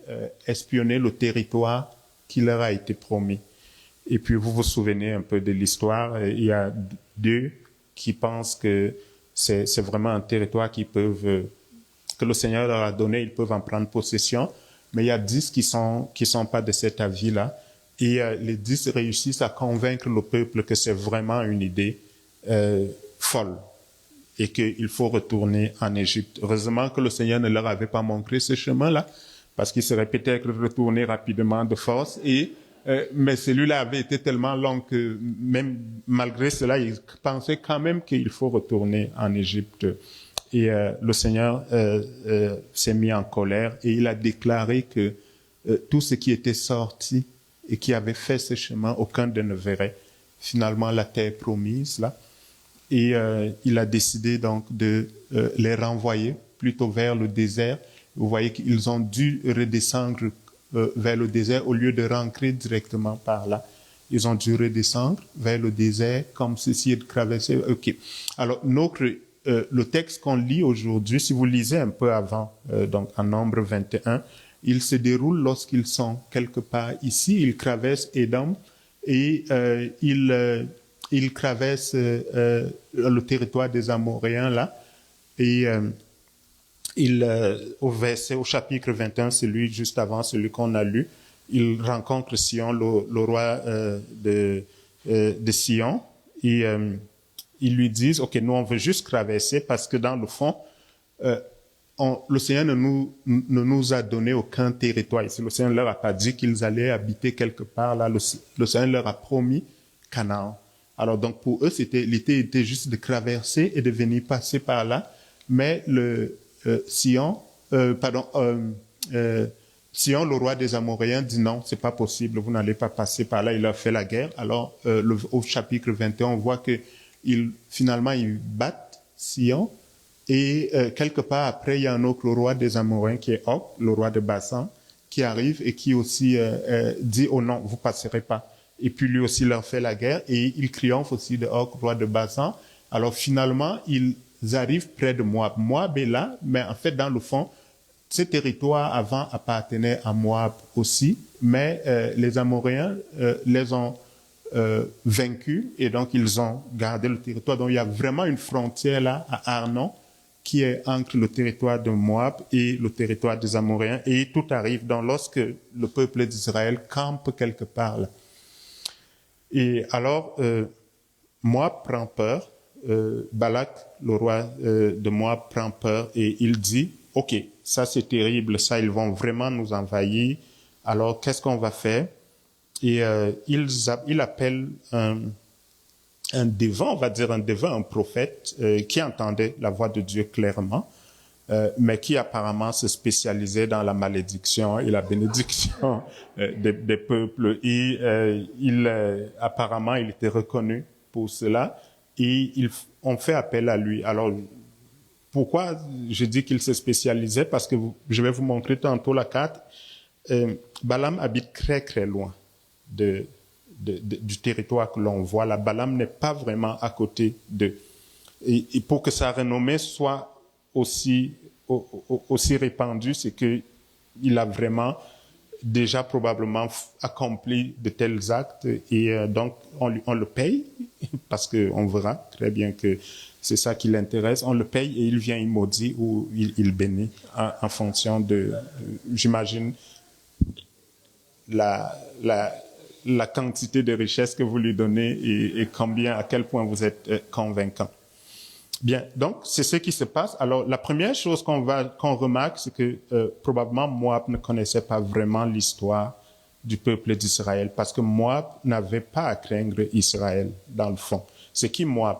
espionner le territoire qui leur a été promis. Et puis, vous vous souvenez un peu de l'histoire. Il y a 2 qui pensent que c'est vraiment un territoire que le Seigneur leur a donné, ils peuvent en prendre possession. Mais il y a 10 qui sont pas de cet avis-là. Et les 10 réussissent à convaincre le peuple que c'est vraiment une idée folle et qu'il faut retourner en Égypte. Heureusement que le Seigneur ne leur avait pas montré ce chemin-là, parce qu'ils seraient peut-être retournés rapidement de force. Mais celui-là avait été tellement long que même malgré cela, ils pensaient quand même qu'il faut retourner en Égypte. Et le Seigneur s'est mis en colère et il a déclaré que tout ce qui était sorti et qui avait fait ce chemin, aucun d'eux ne verrait finalement la terre promise là. Et il a décidé donc de les renvoyer plutôt vers le désert. Vous voyez qu'ils ont dû redescendre vers le désert au lieu de rentrer directement par là. Ils ont dû redescendre vers le désert comme ceci est traversé. OK. Alors notre le texte qu'on lit aujourd'hui, si vous lisez un peu avant, donc en Nombre 21, il se déroule lorsqu'ils sont quelque part ici, ils traversent Édom et ils traversent le territoire des Amoréens là, et au chapitre 21, celui juste avant, celui qu'on a lu, il rencontre Sion, le roi de Sion, et ils lui disent, OK, nous on veut juste traverser parce que dans le fond, le Seigneur ne nous a donné aucun territoire ici. Le Seigneur leur a pas dit qu'ils allaient habiter quelque part là. Le Seigneur leur a promis Canaan. Alors donc pour eux, l'idée était juste de traverser et de venir passer par là. Mais Sion, le roi des Amoréens, dit non, c'est pas possible, vous n'allez pas passer par là. Il leur fait la guerre. Alors au chapitre 21, on voit que finalement ils battent Sion. Et quelque part après, il y a un autre roi des Amoréens qui est Og, le roi de Basan, qui arrive et qui aussi dit « Oh non, vous passerez pas ». Et puis lui aussi leur fait la guerre et il triomphe aussi de Og, roi de Basan. Alors finalement, ils arrivent près de Moab. Moab est là, mais en fait, dans le fond, ce territoire avant appartenait à Moab aussi, mais les Amoréens les ont vaincus et donc ils ont gardé le territoire. Donc il y a vraiment une frontière là à Arnon, qui est entre le territoire de Moab et le territoire des Amoréens. Et tout arrive lorsque le peuple d'Israël campe quelque part là. Et alors, Moab prend peur, Balak, le roi de Moab, prend peur et il dit, OK, ça c'est terrible, ça ils vont vraiment nous envahir, alors qu'est-ce qu'on va faire? Et il appelle un devin, on va dire un devin, un prophète, qui entendait la voix de Dieu clairement, mais qui apparemment se spécialisait dans la malédiction et la bénédiction des peuples. Et apparemment, il était reconnu pour cela et on fait appel à lui. Alors, pourquoi je dis qu'il se spécialisait? Parce que je vais vous montrer tantôt la carte. Balaam habite très très loin du territoire que l'on voit. La Balaam n'est pas vraiment à côté d'eux. Et pour que sa renommée soit aussi répandue, c'est qu'il a vraiment déjà probablement accompli de tels actes et donc on le paye parce qu'on verra très bien que c'est ça qui l'intéresse. On le paye et il vient, il maudit ou il bénit en fonction de j'imagine, la quantité de richesse que vous lui donnez et à quel point vous êtes convaincant. Bien, donc c'est ce qui se passe. Alors la première chose qu'on remarque, c'est que probablement Moab ne connaissait pas vraiment l'histoire du peuple d'Israël, parce que Moab n'avait pas à craindre Israël dans le fond. C'est qui Moab?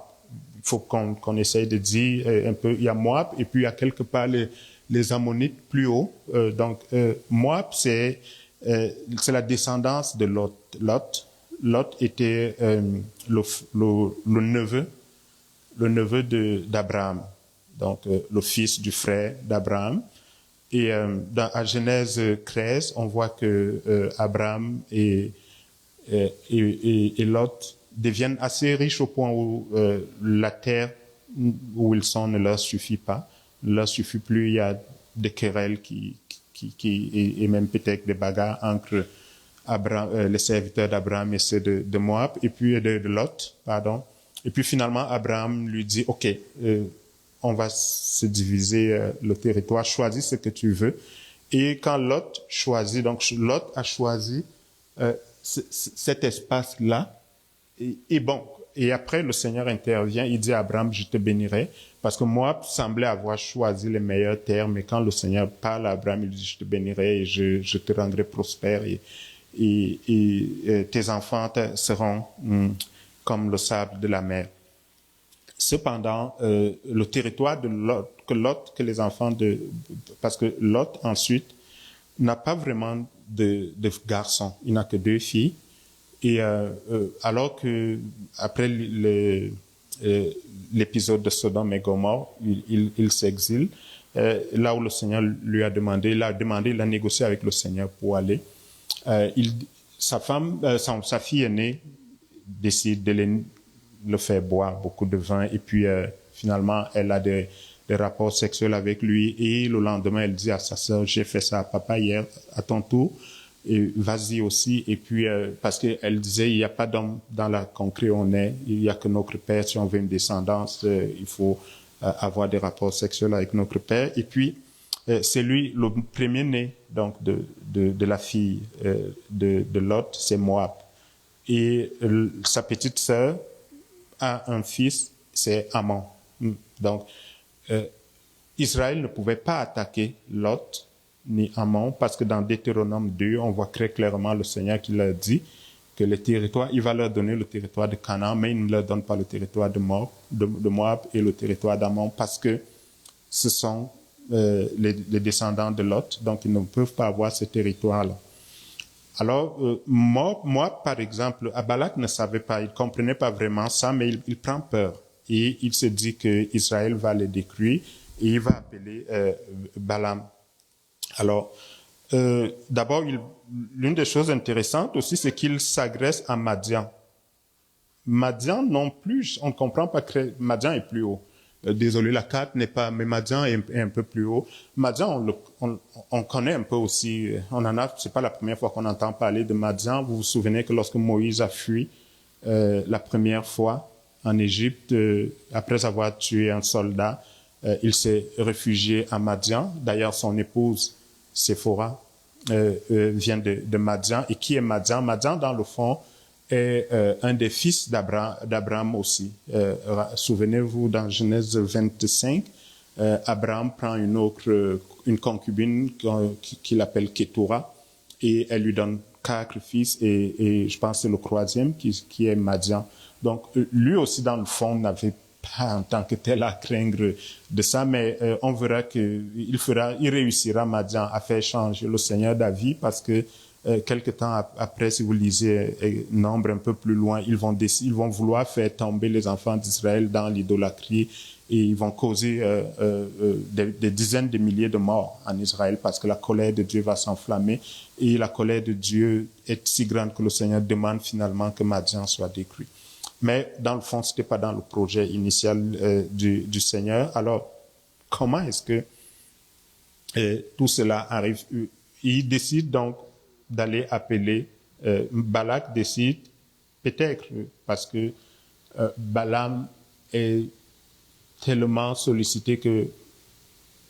Il faut qu'on essaye de dire un peu. Il y a Moab et puis il y a quelque part les Ammonites plus haut. Donc Moab c'est la descendance de Lot. Lot était le neveu d'Abraham, donc le fils du frère d'Abraham. Et à Genèse 13, on voit que Abraham et Lot deviennent assez riches au point où la terre où ils sont ne leur suffit pas, ne leur suffit plus. Il y a des querelles et même peut-être des bagarres entre les serviteurs d'Abraham et ceux de Moab, et puis de Lot, pardon. Et puis finalement, Abraham lui dit, OK, on va se diviser le territoire, choisis ce que tu veux. Et quand Lot choisit, donc Lot a choisi cet espace-là, et bon, et après le Seigneur intervient, il dit à Abraham, je te bénirai, parce que Moab semblait avoir choisi les meilleures terres, mais quand le Seigneur parle à Abraham, il dit, je te bénirai et je te rendrai prospère et tes enfants seront comme le sable de la mer. Cependant, le territoire de Lot, que les enfants parce que Lot ensuite n'a pas vraiment de garçons, il n'a que 2 filles. Et alors que après l'épisode de Sodome et Gomorrhe, il s'exile. Là où le Seigneur lui a demandé, il a négocié avec le Seigneur pour aller. Sa fille aînée décide de le faire boire beaucoup de vin et puis finalement, elle a des rapports sexuels avec lui et le lendemain, elle dit à sa sœur, j'ai fait ça à papa hier, à ton tour, et vas-y aussi. Et puis, parce qu'elle disait, il n'y a pas d'homme dans la contrée où on est, il n'y a que notre père, si on veut une descendance, il faut avoir des rapports sexuels avec notre père. Et puis, c'est lui, le premier-né, donc, de la fille de Lot, c'est Moab. Et sa petite sœur a un fils, c'est Ammon. Donc, Israël ne pouvait pas attaquer Lot ni Ammon parce que dans Deutéronome 2, on voit très clairement le Seigneur qui leur dit que le territoire, il va leur donner le territoire de Canaan, mais il ne leur donne pas le territoire de Moab et le territoire d'Ammon parce que ce sont les descendants de Lot, donc ils ne peuvent pas avoir ce territoire-là. Alors, moi, par exemple, Abalak ne savait pas, il comprenait pas vraiment ça, mais il prend peur. Et il se dit que Israël va les détruire et il va appeler Balaam. Alors, d'abord, l'une des choses intéressantes aussi, c'est qu'il s'agresse à Madian. Madian non plus, on ne comprend pas que Madian est plus haut. Désolé, la carte n'est pas, mais Madian est un peu plus haut. Madian, on connaît un peu aussi, c'est pas la première fois qu'on entend parler de Madian. Vous vous souvenez que lorsque Moïse a fui la première fois en Égypte, après avoir tué un soldat, il s'est réfugié à Madian. D'ailleurs, son épouse, Séphora, vient de Madian. Et qui est Madian? Madian, dans le fond, est un des fils d'Abraham aussi. Souvenez-vous, dans Genèse 25, Abraham prend une concubine qu'il appelle Ketura, et elle lui donne 4 fils, et je pense que c'est le 3e qui est Madian. Donc, lui aussi, dans le fond, n'avait pas en tant que tel à craindre de ça, mais on verra qu'il réussira, Madian, à faire changer le Seigneur David, parce que quelque temps après, si vous lisez Nombre un peu plus loin, ils vont vouloir faire tomber les enfants d'Israël dans l'idolâtrie et ils vont causer des dizaines de milliers de morts en Israël parce que la colère de Dieu va s'enflammer et la colère de Dieu est si grande que le Seigneur demande finalement que Madian soit détruit. Mais dans le fond, c'était pas dans le projet initial du Seigneur. Alors, comment est-ce que tout cela arrive? Il décide donc d'aller appeler, Balak décide, peut-être parce que Balaam est tellement sollicité que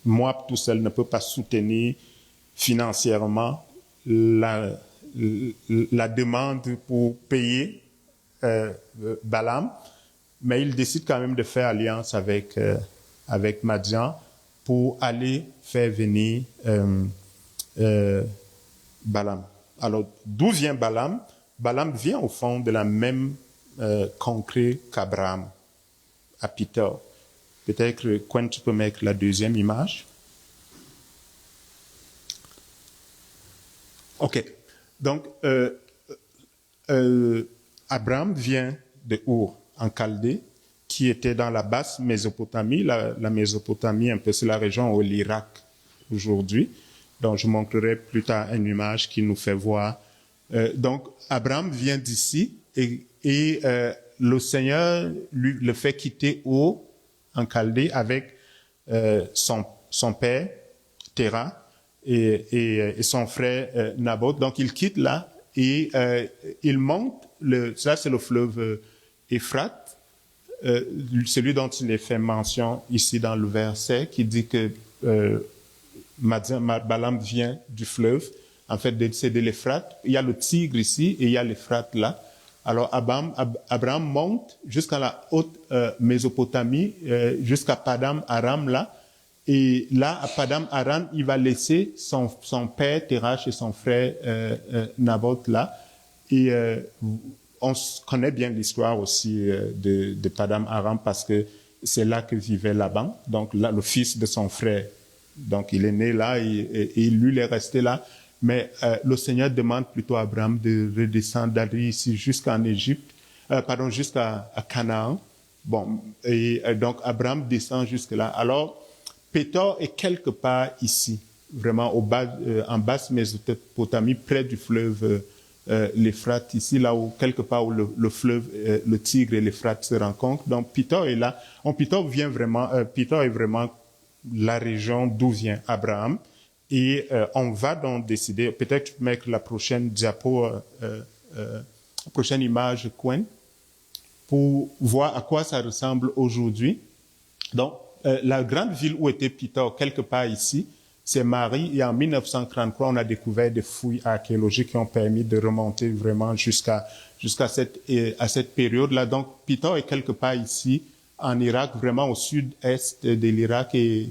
Moab tout seul ne peut pas soutenir financièrement la demande pour payer Balaam, mais il décide quand même de faire alliance avec Madian pour aller faire venir Balaam. Alors, d'où vient Balaam? Balaam vient au fond de la même contrée qu'Abraham, à Peter. Peut-être que quand tu peux mettre la deuxième image. OK. Donc, Abraham vient de Our, en Chaldée, qui était dans la basse Mésopotamie. La Mésopotamie, un peu, c'est la région où l'Irak aujourd'hui. Donc, je montrerai plus tard une image qui nous fait voir. Donc, Abraham vient d'ici et le Seigneur le fait quitter Our, en Chaldée, avec son père, Téra, et son frère, Naboth. Donc, il quitte là et il monte, ça c'est le fleuve Euphrate, celui dont il est fait mention ici dans le verset, qui dit que Balaam vient du fleuve, en fait, c'est de l'Euphrate. Il y a le Tigre ici et il y a l'Euphrate là. Alors, Abraham monte jusqu'à la haute Mésopotamie, jusqu'à Padam Aram là. Et là, à Padam Aram, il va laisser son père Térach et son frère Naboth là. Et on connaît bien l'histoire aussi de Padam Aram parce que c'est là que vivait Laban, donc là, le fils de son frère. Donc, il est né là et lui, il est resté là. Mais le Seigneur demande plutôt à Abraham de redescendre, d'aller ici jusqu'en Égypte, jusqu'à Canaan. Bon, et donc Abraham descend jusque là. Alors, Pétor est quelque part ici, vraiment en basse Mésopotamie, près du fleuve l'Euphrate, ici, là où, quelque part où le fleuve, le Tigre et l'Euphrate se rencontrent. Donc, Pithor est là. Pithor Pithor est vraiment la région d'où vient Abraham. Et on va donc décider, peut-être mettre la prochaine diapo, prochaine image, Quen, pour voir à quoi ça ressemble aujourd'hui. Donc, la grande ville où était Pithor, quelque part ici, c'est Marie. Et en 1933, on a découvert des fouilles archéologiques qui ont permis de remonter vraiment jusqu'à cette période-là. Donc, Pithor est quelque part ici, en Irak, vraiment au sud-est de l'Irak et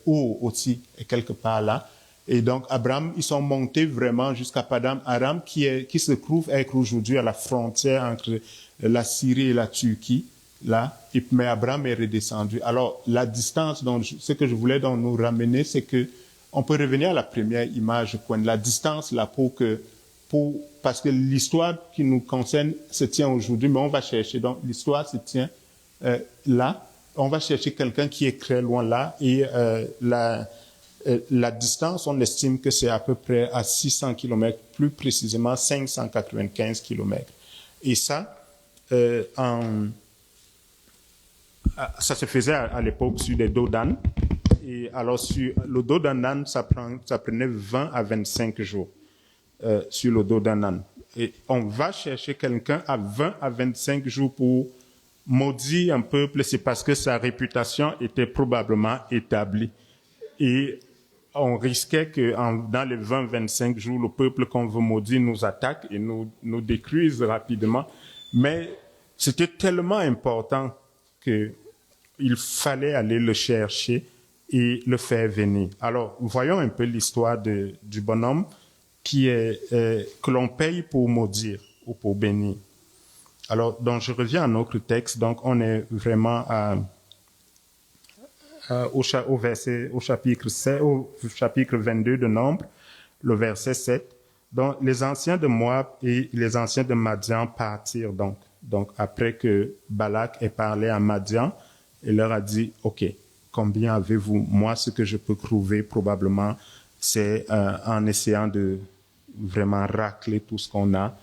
aussi quelque part là. Et donc, Abraham, ils sont montés vraiment jusqu'à Padam Aram, qui se trouve être aujourd'hui à la frontière entre la Syrie et la Turquie, là. Mais Abraham est redescendu. Alors, la distance, ce que je voulais donc nous ramener, c'est que on peut revenir à la première image, la distance là parce que l'histoire qui nous concerne se tient aujourd'hui, mais on va chercher. Donc, l'histoire se tient là. On va chercher quelqu'un qui est très loin là et la distance, on estime que c'est à peu près à 600 km, plus précisément 595 km. Et ça, ça se faisait à l'époque sur des dos d'âne. Et alors, sur le dos d'un âne, ça prenait 20 à 25 jours sur le dos d'un âne. Et on va chercher quelqu'un à 20 à 25 jours pour maudire un peuple, c'est parce que sa réputation était probablement établie. Et on risquait que dans les 20-25 jours, le peuple qu'on veut maudire nous attaque et nous détruise rapidement. Mais c'était tellement important qu'il fallait aller le chercher et le faire venir. Alors, voyons un peu l'histoire du bonhomme que l'on paye pour maudire ou pour bénir. Alors, donc, je reviens à notre texte. Donc, on est vraiment au chapitre 22 de Nombre, le verset 7. Donc, les anciens de Moab et les anciens de Madian partirent donc. Donc, après que Balak ait parlé à Madian, il leur a dit, OK, combien avez-vous? Moi, ce que je peux trouver probablement, c'est en essayant de vraiment racler tout ce qu'on a.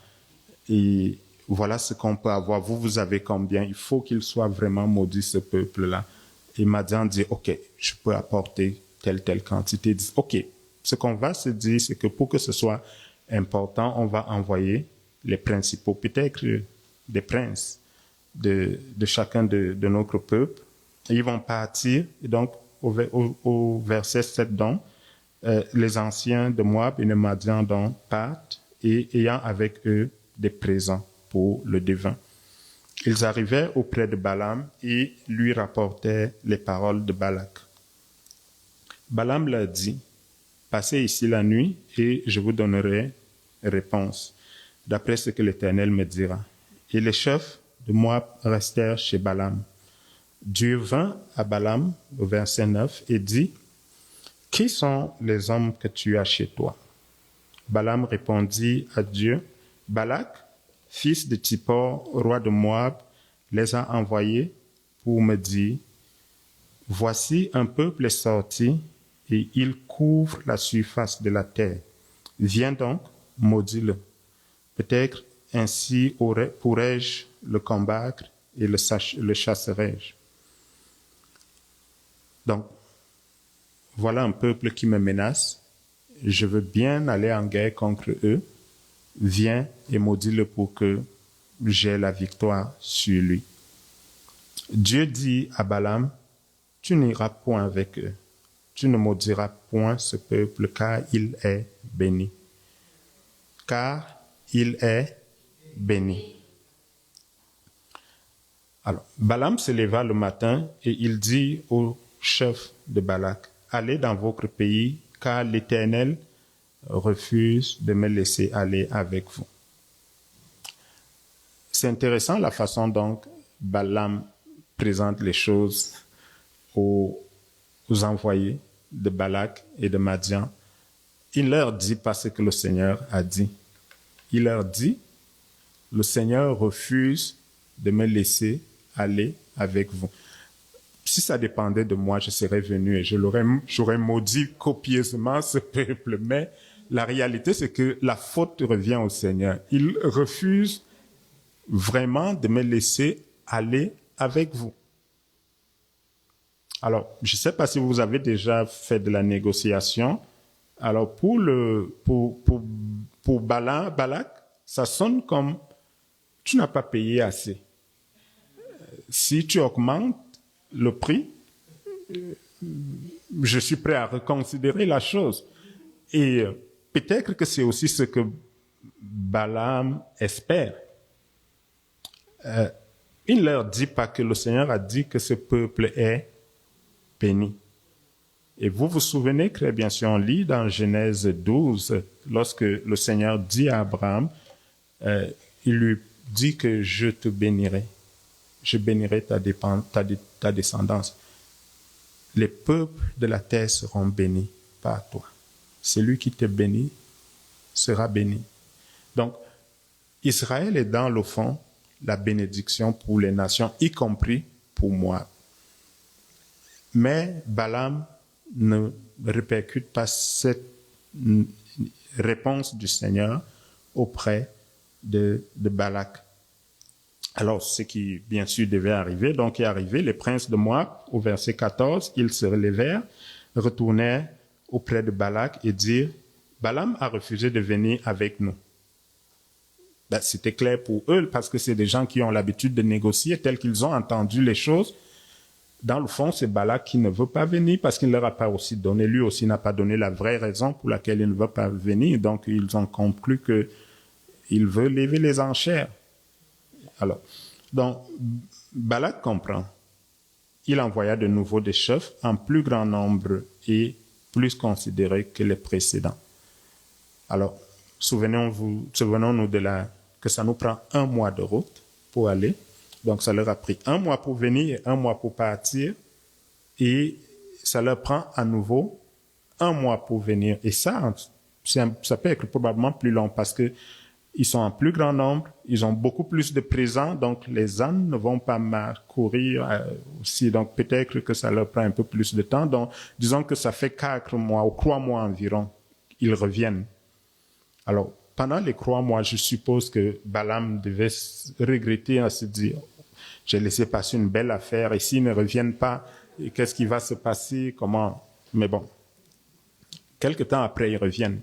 Et voilà ce qu'on peut avoir. Vous avez combien? Il faut qu'il soit vraiment maudit, ce peuple-là. Et Madian dit, OK, je peux apporter telle quantité. Il dit, OK, ce qu'on va se dire, c'est que pour que ce soit important, on va envoyer les principaux, peut-être des princes de chacun de notre peuple. Et ils vont partir. Et donc, au verset 7, donc, les anciens de Moab et de Madian donc partent et ayant avec eux des présents pour le devin. Ils arrivaient auprès de Balaam et lui rapportaient les paroles de Balak. Balaam leur dit, passez ici la nuit et je vous donnerai réponse, d'après ce que l'Éternel me dira. Et les chefs de Moab restèrent chez Balaam. Dieu vint à Balaam, au verset 9, et dit, « Qui sont les hommes que tu as chez toi ?» Balaam répondit à Dieu, « Balak, fils de Tsippor, roi de Moab, les a envoyés pour me dire, « Voici un peuple est sorti et il couvre la surface de la terre. Viens donc, maudis-le. Peut-être ainsi pourrais-je le combattre et le chasserai-je. » Donc, voilà un peuple qui me menace. Je veux bien aller en guerre contre eux. Viens et maudis-le pour que j'ai la victoire sur lui. Dieu dit à Balaam, tu n'iras point avec eux. Tu ne maudiras point ce peuple, car il est béni. Car il est béni. Alors, Balaam se leva le matin et il dit au chef de Balak, allez dans votre pays, car l'Éternel refuse de me laisser aller avec vous. C'est intéressant la façon dont Balaam présente les choses aux envoyés de Balak et de Madian. Il leur dit pas ce que le Seigneur a dit. Il leur dit, le Seigneur refuse de me laisser aller avec vous. Si ça dépendait de moi, je serais venu et j'aurais maudit copieusement ce peuple. Mais La réalité, c'est que la faute revient au Seigneur. Il refuse vraiment de me laisser aller avec vous. Alors, je ne sais pas si vous avez déjà fait de la négociation. Alors, pour Balak, ça sonne comme tu n'as pas payé assez. Si tu augmentes le prix, je suis prêt à reconsidérer la chose. Et peut-être que c'est aussi ce que Balaam espère. Il ne leur dit pas que le Seigneur a dit que ce peuple est béni. Et vous vous souvenez très bien, si on lit dans Genèse 12, lorsque le Seigneur dit à Abraham, il lui dit que je te bénirai. Je bénirai ta descendance. Les peuples de la terre seront bénis par toi. Celui qui te bénit sera béni. Donc, Israël est dans le fond la bénédiction pour les nations, y compris pour moi. Mais Balaam ne répercute pas cette réponse du Seigneur auprès de Balak. Alors, ce qui, bien sûr, devait arriver, donc est arrivé, les princes de Moab, au verset 14, ils se relevèrent, retournèrent auprès de Balak et dirent, Balaam a refusé de venir avec nous. Ben, c'était clair pour eux, parce que c'est des gens qui ont l'habitude de négocier, tels qu'ils ont entendu les choses. Dans le fond, c'est Balak qui ne veut pas venir, parce qu'il ne leur a pas aussi donné, lui aussi n'a pas donné la vraie raison pour laquelle il ne veut pas venir. Donc, ils ont conclu qu'il veut lever les enchères. Alors, donc, Balak comprend. Il envoya de nouveau des chefs en plus grand nombre et plus considérés que les précédents. Alors, souvenons-nous que ça nous prend 1 mois de route pour aller. Donc, ça leur a pris 1 mois pour venir et 1 mois pour partir. Et ça leur prend à nouveau 1 mois pour venir. Et ça peut être probablement plus long parce que ils sont en plus grand nombre, ils ont beaucoup plus de présents, donc les ânes ne vont pas courir aussi. Donc peut-être que ça leur prend un peu plus de temps. Donc disons que ça fait 4 mois ou 3 mois environ, ils reviennent. Alors pendant les 3 mois, je suppose que Balaam devait regretter à se dire, j'ai laissé passer une belle affaire et s'ils ne reviennent pas, qu'est-ce qui va se passer, comment? Mais bon, quelque temps après, ils reviennent.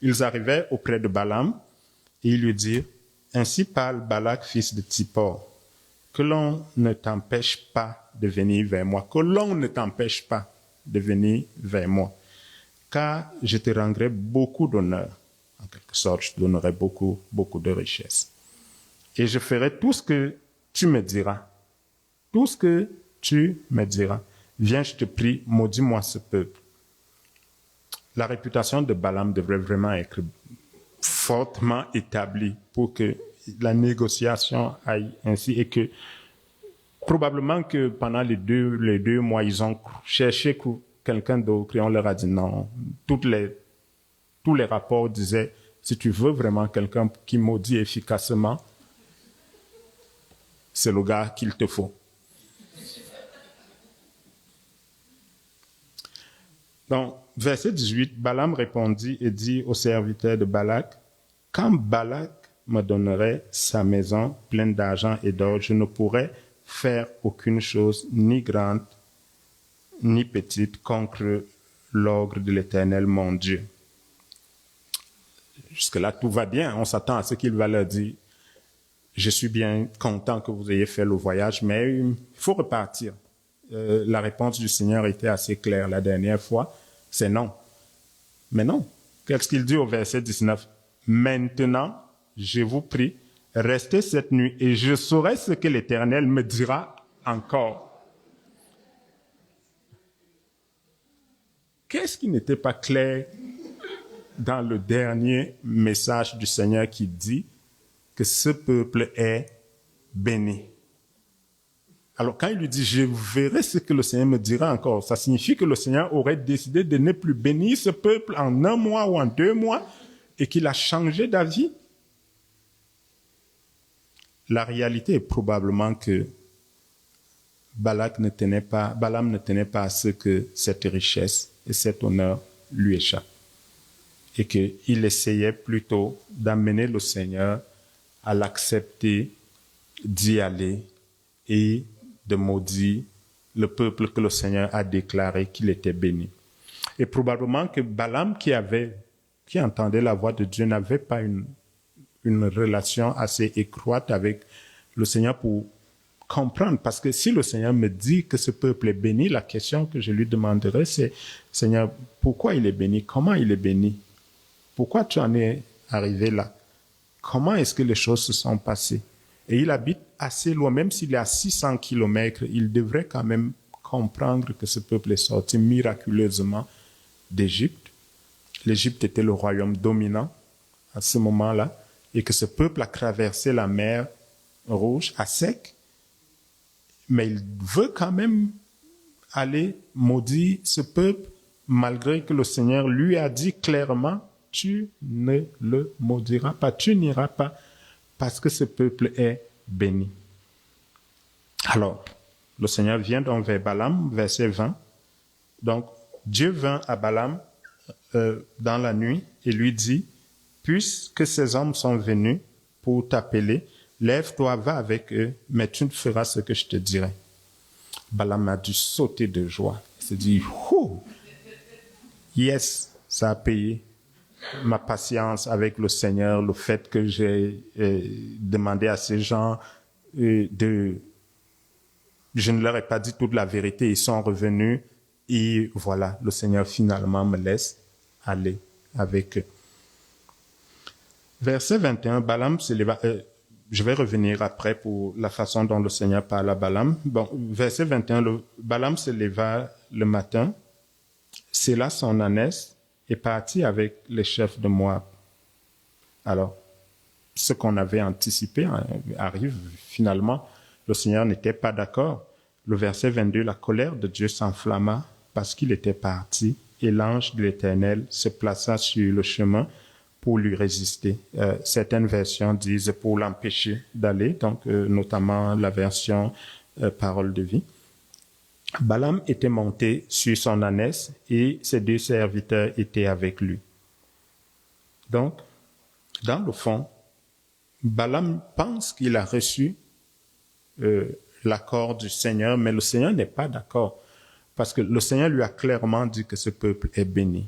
Ils arrivaient auprès de Balaam, et il lui dit, ainsi parle Balak, fils de Tsippor, que l'on ne t'empêche pas de venir vers moi, que l'on ne t'empêche pas de venir vers moi, car je te rendrai beaucoup d'honneur, en quelque sorte, je te donnerai beaucoup, beaucoup de richesses. Et je ferai tout ce que tu me diras, tout ce que tu me diras. Viens, je te prie, maudis-moi ce peuple. La réputation de Balaam devrait vraiment être fortement établi pour que la négociation aille ainsi et que probablement que pendant les deux mois, ils ont cherché quelqu'un d'autre et on leur a dit non. Tous les rapports disaient, si tu veux vraiment quelqu'un qui maudit efficacement, c'est le gars qu'il te faut. Donc, verset 18, Balaam répondit et dit aux serviteurs de Balak, « Quand Balak me donnerait sa maison pleine d'argent et d'or, je ne pourrais faire aucune chose, ni grande, ni petite, contre l'ordre de l'Éternel, mon Dieu. » Jusque-là, tout va bien. On s'attend à ce qu'il va leur dire, « Je suis bien content que vous ayez fait le voyage, mais il faut repartir. » La réponse du Seigneur était assez claire la dernière fois, c'est non. Mais non. Qu'est-ce qu'il dit au verset 19? Maintenant, je vous prie, restez cette nuit et je saurai ce que l'Éternel me dira encore. Qu'est-ce qui n'était pas clair dans le dernier message du Seigneur qui dit que ce peuple est béni? Alors, quand il lui dit, je verrai ce que le Seigneur me dira encore, ça signifie que le Seigneur aurait décidé de ne plus bénir ce peuple en 1 mois ou en 2 mois et qu'il a changé d'avis. La réalité est probablement que Balaam ne tenait pas à ce que cette richesse et cet honneur lui échappent. et qu'il essayait plutôt d'amener le Seigneur à l'accepter, d'y aller et de maudire le peuple que le Seigneur a déclaré qu'il était béni. Et probablement que Balaam, qui entendait la voix de Dieu, n'avait pas une relation assez étroite avec le Seigneur pour comprendre. Parce que si le Seigneur me dit que ce peuple est béni, la question que je lui demanderai, c'est, Seigneur, pourquoi il est béni? Comment il est béni? Pourquoi tu en es arrivé là? Comment est-ce que les choses se sont passées? Et il habite assez loin, même s'il est à 600 kilomètres, il devrait quand même comprendre que ce peuple est sorti miraculeusement d'Égypte. L'Égypte était le royaume dominant à ce moment-là, et que ce peuple a traversé la mer Rouge à sec, mais il veut quand même aller maudire ce peuple, malgré que le Seigneur lui a dit clairement, tu ne le maudiras pas, tu n'iras pas, parce que ce peuple est béni. Alors, le Seigneur vient donc vers Balaam, verset 20. Donc, Dieu vint à Balaam dans la nuit et lui dit, puisque ces hommes sont venus pour t'appeler, lève-toi, va avec eux, mais tu ne feras ce que je te dirai. Balaam a dû sauter de joie. Il s'est dit, yes, ça a payé. Ma patience avec le Seigneur, le fait que j'ai demandé à ces gens je ne leur ai pas dit toute la vérité, ils sont revenus et voilà, le Seigneur finalement me laisse aller avec eux. Verset 21, Balaam se leva, je vais revenir après pour la façon dont le Seigneur parle à Balaam. Bon, verset 21, Balaam se leva le matin, sella son ânesse et partit avec les chefs de Moab. Alors, ce qu'on avait anticipé arrive finalement. Le Seigneur n'était pas d'accord. Le verset 22, la colère de Dieu s'enflamma parce qu'il était parti et l'ange de l'Éternel se plaça sur le chemin pour lui résister. Certaines versions disent pour l'empêcher d'aller, donc notamment la version Parole de vie. Balaam était monté sur son ânesse et ses deux serviteurs étaient avec lui. Donc, dans le fond, Balaam pense qu'il a reçu l'accord du Seigneur, mais le Seigneur n'est pas d'accord parce que le Seigneur lui a clairement dit que ce peuple est béni.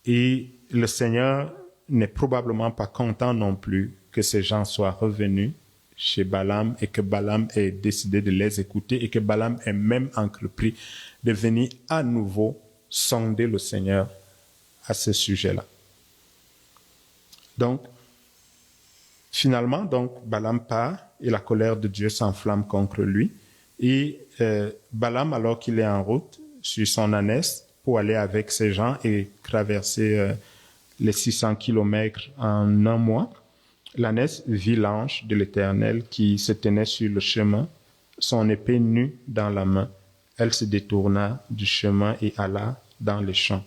Et le Seigneur n'est probablement pas content non plus que ces gens soient revenus chez Balaam et que Balaam ait décidé de les écouter et que Balaam ait même entrepris de venir à nouveau sonder le Seigneur à ce sujet-là. Donc, finalement, Balaam part et la colère de Dieu s'enflamme contre lui. Et Balaam, alors qu'il est en route sur son ânesse pour aller avec ses gens et traverser les 600 kilomètres en un mois, l'ânesse vit l'ange de l'Éternel qui se tenait sur le chemin, son épée nue dans la main. Elle se détourna du chemin et alla dans les champs.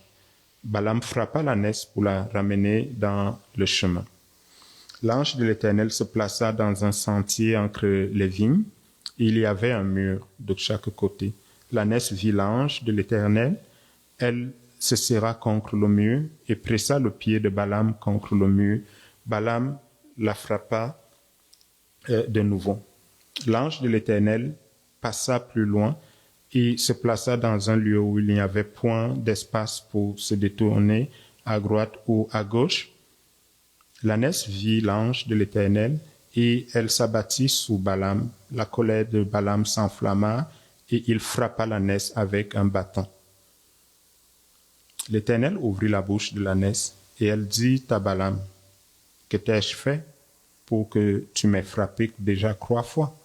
Balaam frappa l'ânesse pour la ramener dans le chemin. L'ange de l'Éternel se plaça dans un sentier entre les vignes. Il y avait un mur de chaque côté. L'ânesse vit l'ange de l'Éternel. Elle se serra contre le mur et pressa le pied de Balaam contre le mur. Balaam la frappa de nouveau. L'ange de l'Éternel passa plus loin et se plaça dans un lieu où il n'y avait point d'espace pour se détourner à droite ou à gauche. L'ânesse vit l'ange de l'Éternel et elle s'abattit sous Balaam. La colère de Balaam s'enflamma et il frappa l'ânesse avec un bâton. L'Éternel ouvrit la bouche de l'ânesse et elle dit à Balaam, « Que t'ai-je fait pour que tu m'aies frappé déjà 3 fois ?»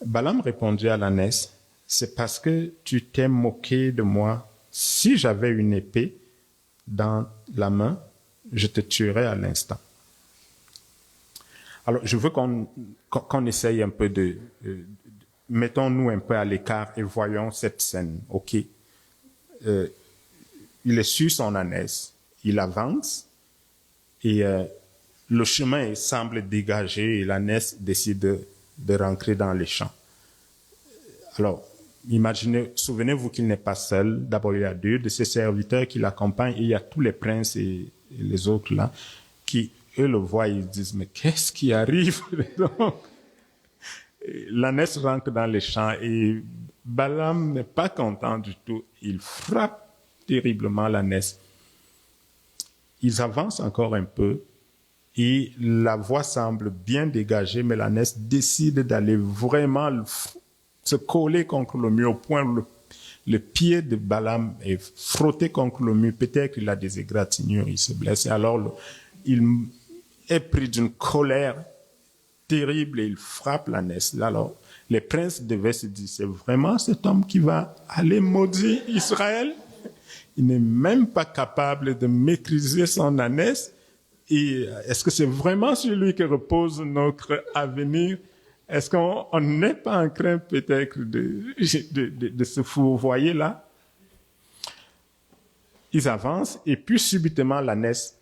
Balaam répondit à l'ânesse, « C'est parce que tu t'es moqué de moi. Si j'avais une épée dans la main, je te tuerais à l'instant. » Alors, je veux qu'on essaye un peu mettons-nous un peu à l'écart et voyons cette scène, ok? Il est sur son ânesse, il avance et le chemin semble dégagé et l'ânesse décide de rentrer dans les champs. Alors, souvenez-vous qu'il n'est pas seul. D'abord, il y a 2 de ses serviteurs qui l'accompagnent et il y a tous les princes et les autres là qui, eux, le voient et ils disent, mais qu'est-ce qui arrive? Donc, l'ânesse rentre dans les champs et Balaam n'est pas content du tout. Il frappe terriblement l'ânesse. Ils avancent encore un peu et la voie semble bien dégagée, mais l'ânesse décide d'aller vraiment se coller contre le mur au point où le pied de Balaam est frotté contre le mur. Peut-être qu'il a des égratignures, il se blesse. Et alors, il est pris d'une colère terrible et il frappe l'ânesse. Alors, les princes devaient se dire, c'est vraiment cet homme qui va aller maudire Israël? Il n'est même pas capable de maîtriser son ânesse. Et est-ce que c'est vraiment sur lui que repose notre avenir? Est-ce qu'on n'est pas en train peut-être de se fourvoyer là? Ils avancent et puis subitement l'ânesse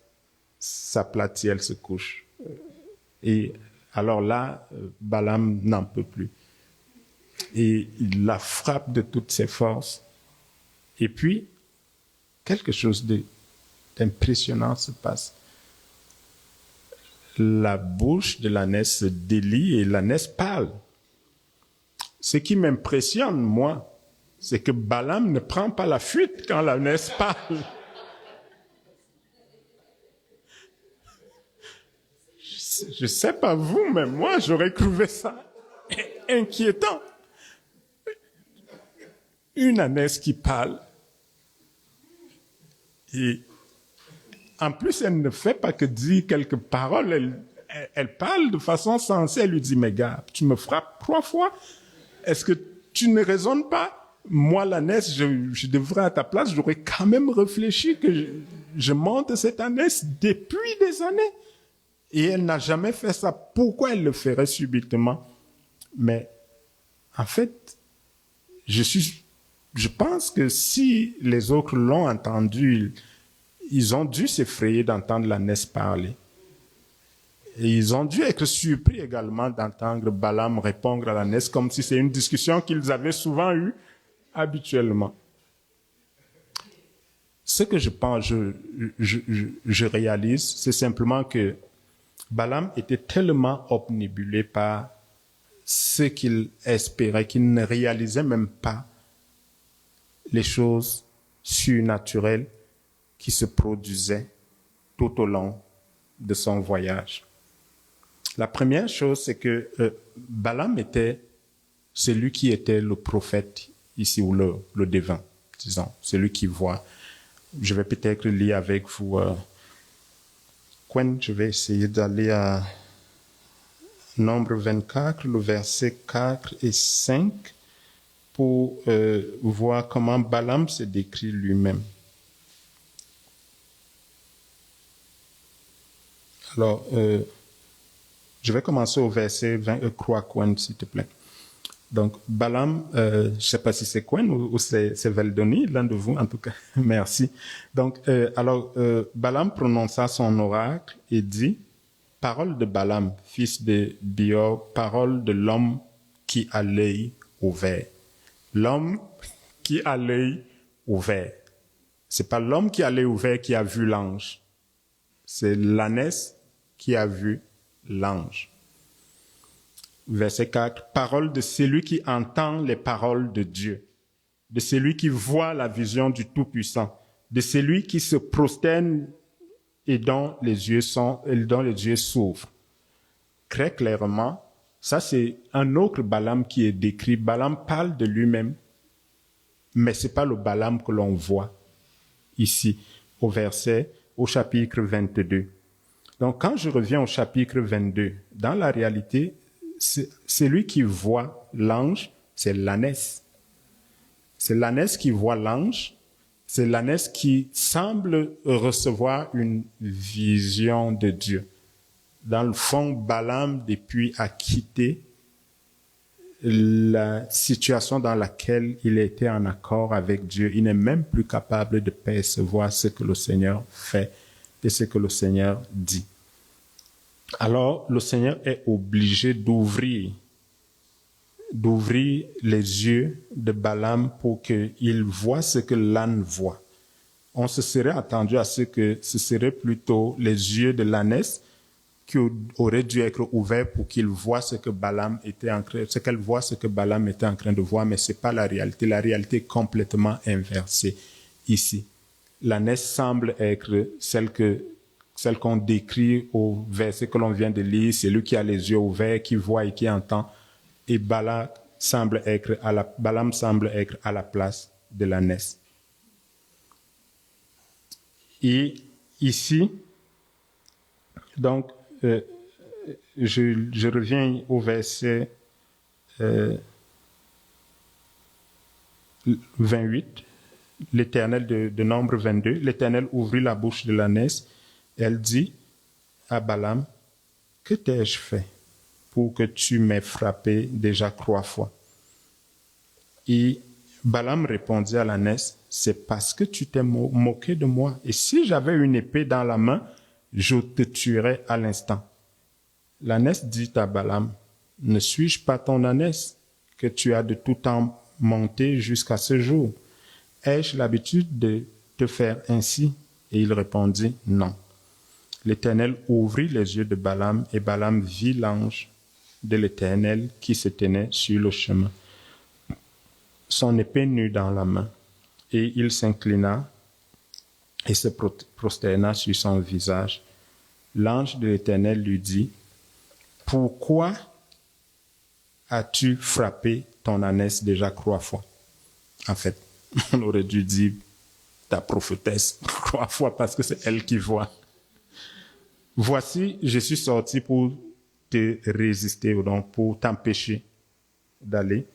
s'aplatit, elle se couche. Et alors là, Balaam n'en peut plus. Et il la frappe de toutes ses forces. Et puis, quelque chose d'impressionnant se passe. La bouche de l'ânesse se délie et l'ânesse parle. Ce qui m'impressionne, moi, c'est que Balaam ne prend pas la fuite quand l'ânesse parle. Je ne sais pas vous, mais moi, j'aurais trouvé ça inquiétant. Une ânesse qui parle. Et en plus, elle ne fait pas que dire quelques paroles. Elle parle de façon sensée. Elle lui dit, mais gars, tu me frappes 3 fois. Est-ce que tu ne raisonnes pas? Moi, l'ânesse, je devrais à ta place, j'aurais quand même réfléchi que je monte cette ânesse depuis des années. Et elle n'a jamais fait ça. Pourquoi elle le ferait subitement? Mais en fait, je pense que si les autres l'ont entendu, ils ont dû s'effrayer d'entendre l'ânesse parler. Et ils ont dû être surpris également d'entendre Balaam répondre à l'ânesse comme si c'est une discussion qu'ils avaient souvent eue habituellement. Ce que je pense, je réalise, c'est simplement que Balaam était tellement obnubilé par ce qu'il espérait qu'il ne réalisait même pas les choses surnaturelles qui se produisaient tout au long de son voyage. La première chose, c'est que Balaam était celui qui était le prophète ici, ou le devin, disons, celui qui voit. Je vais peut-être lire avec vous. Je vais essayer d'aller à Nombre 24, le verset 4 et 5, pour voir comment Balaam se décrit lui-même. Alors, je vais commencer au verset 20, crois Quen, s'il te plaît. Donc, Balaam, je ne sais pas si c'est Quen ou c'est Veldoni, l'un de vous, en tout cas, merci. Donc, Balaam prononça son oracle et dit, parole de Balaam, fils de Beor, parole de l'homme qui a l'œil ouvert. L'homme qui a l'œil ouvert. C'est pas l'homme qui a l'œil ouvert qui a vu l'ange. C'est l'ânesse qui a vu l'ange. Verset 4, parole de celui qui entend les paroles de Dieu, de celui qui voit la vision du Tout-Puissant, de celui qui se prosterne et dont les yeux s'ouvrent. Très clairement, ça c'est un autre Balaam qui est décrit. Balaam parle de lui-même, mais c'est pas le Balaam que l'on voit ici, au chapitre 22. Donc, quand je reviens au chapitre 22, dans la réalité, celui qui voit l'ange, c'est l'ânesse. C'est l'ânesse qui voit l'ange. C'est l'ânesse qui semble recevoir une vision de Dieu. Dans le fond, Balaam, depuis, a quitté la situation dans laquelle il était en accord avec Dieu. Il n'est même plus capable de percevoir ce que le Seigneur fait et ce que le Seigneur dit. Alors, le Seigneur est obligé d'ouvrir d'ouvrir les yeux de Balaam pour qu'il voie ce que l'âne voit. On se serait attendu à ce que ce serait plutôt les yeux de l'ânesse qui auraient dû être ouverts pour qu'il voie ce que Balaam était en train, ce qu'elle voit, ce que Balaam était en train de voir, mais c'est pas la réalité. La réalité est complètement inversée ici. L'ânesse semble être celle qu'on décrit au verset que l'on vient de lire, c'est lui qui a les yeux ouverts, qui voit et qui entend. Et Balaam semble être à la place de l'ânesse. Et ici, donc, je reviens au verset 28, l'Éternel de Nombre 22. L'Éternel ouvrit la bouche de l'ânesse. Elle dit à Balaam, « Que t'ai-je fait pour que tu m'aies frappé déjà 3 fois? » Et Balaam répondit à l'ânesse, « C'est parce que tu t'es moqué de moi. Et si j'avais une épée dans la main, je te tuerais à l'instant. » L'ânesse dit à Balaam, « Ne suis-je pas ton ânesse que tu as de tout temps monté jusqu'à ce jour? Ai-je l'habitude de te faire ainsi? » Et il répondit, « Non. » L'Éternel ouvrit les yeux de Balaam et Balaam vit l'ange de l'Éternel qui se tenait sur le chemin, son épée nue dans la main. Et il s'inclina et se prosterna sur son visage. L'ange de l'Éternel lui dit, « Pourquoi as-tu frappé ton ânesse déjà 3 fois? » En fait, on aurait dû dire ta prophétesse 3 fois parce que c'est elle qui voit. « Voici, je suis sorti pour te résister, donc pour t'empêcher d'aller,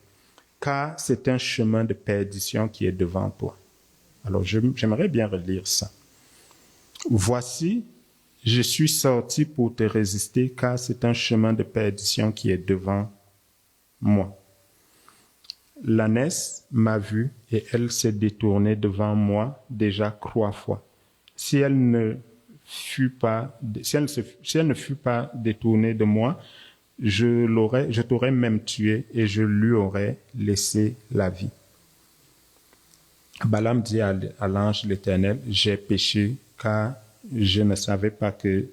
car c'est un chemin de perdition qui est devant toi. » Alors, j'aimerais bien relire ça. « Voici, je suis sorti pour te résister, car c'est un chemin de perdition qui est devant moi. L'ânesse m'a vu et elle s'est détournée devant moi déjà 3 fois. Si elle ne fut pas détournée de moi, je t'aurais même tué et je lui aurais laissé la vie. » Balaam dit à l'ange de l'Éternel, « J'ai péché car je ne savais pas que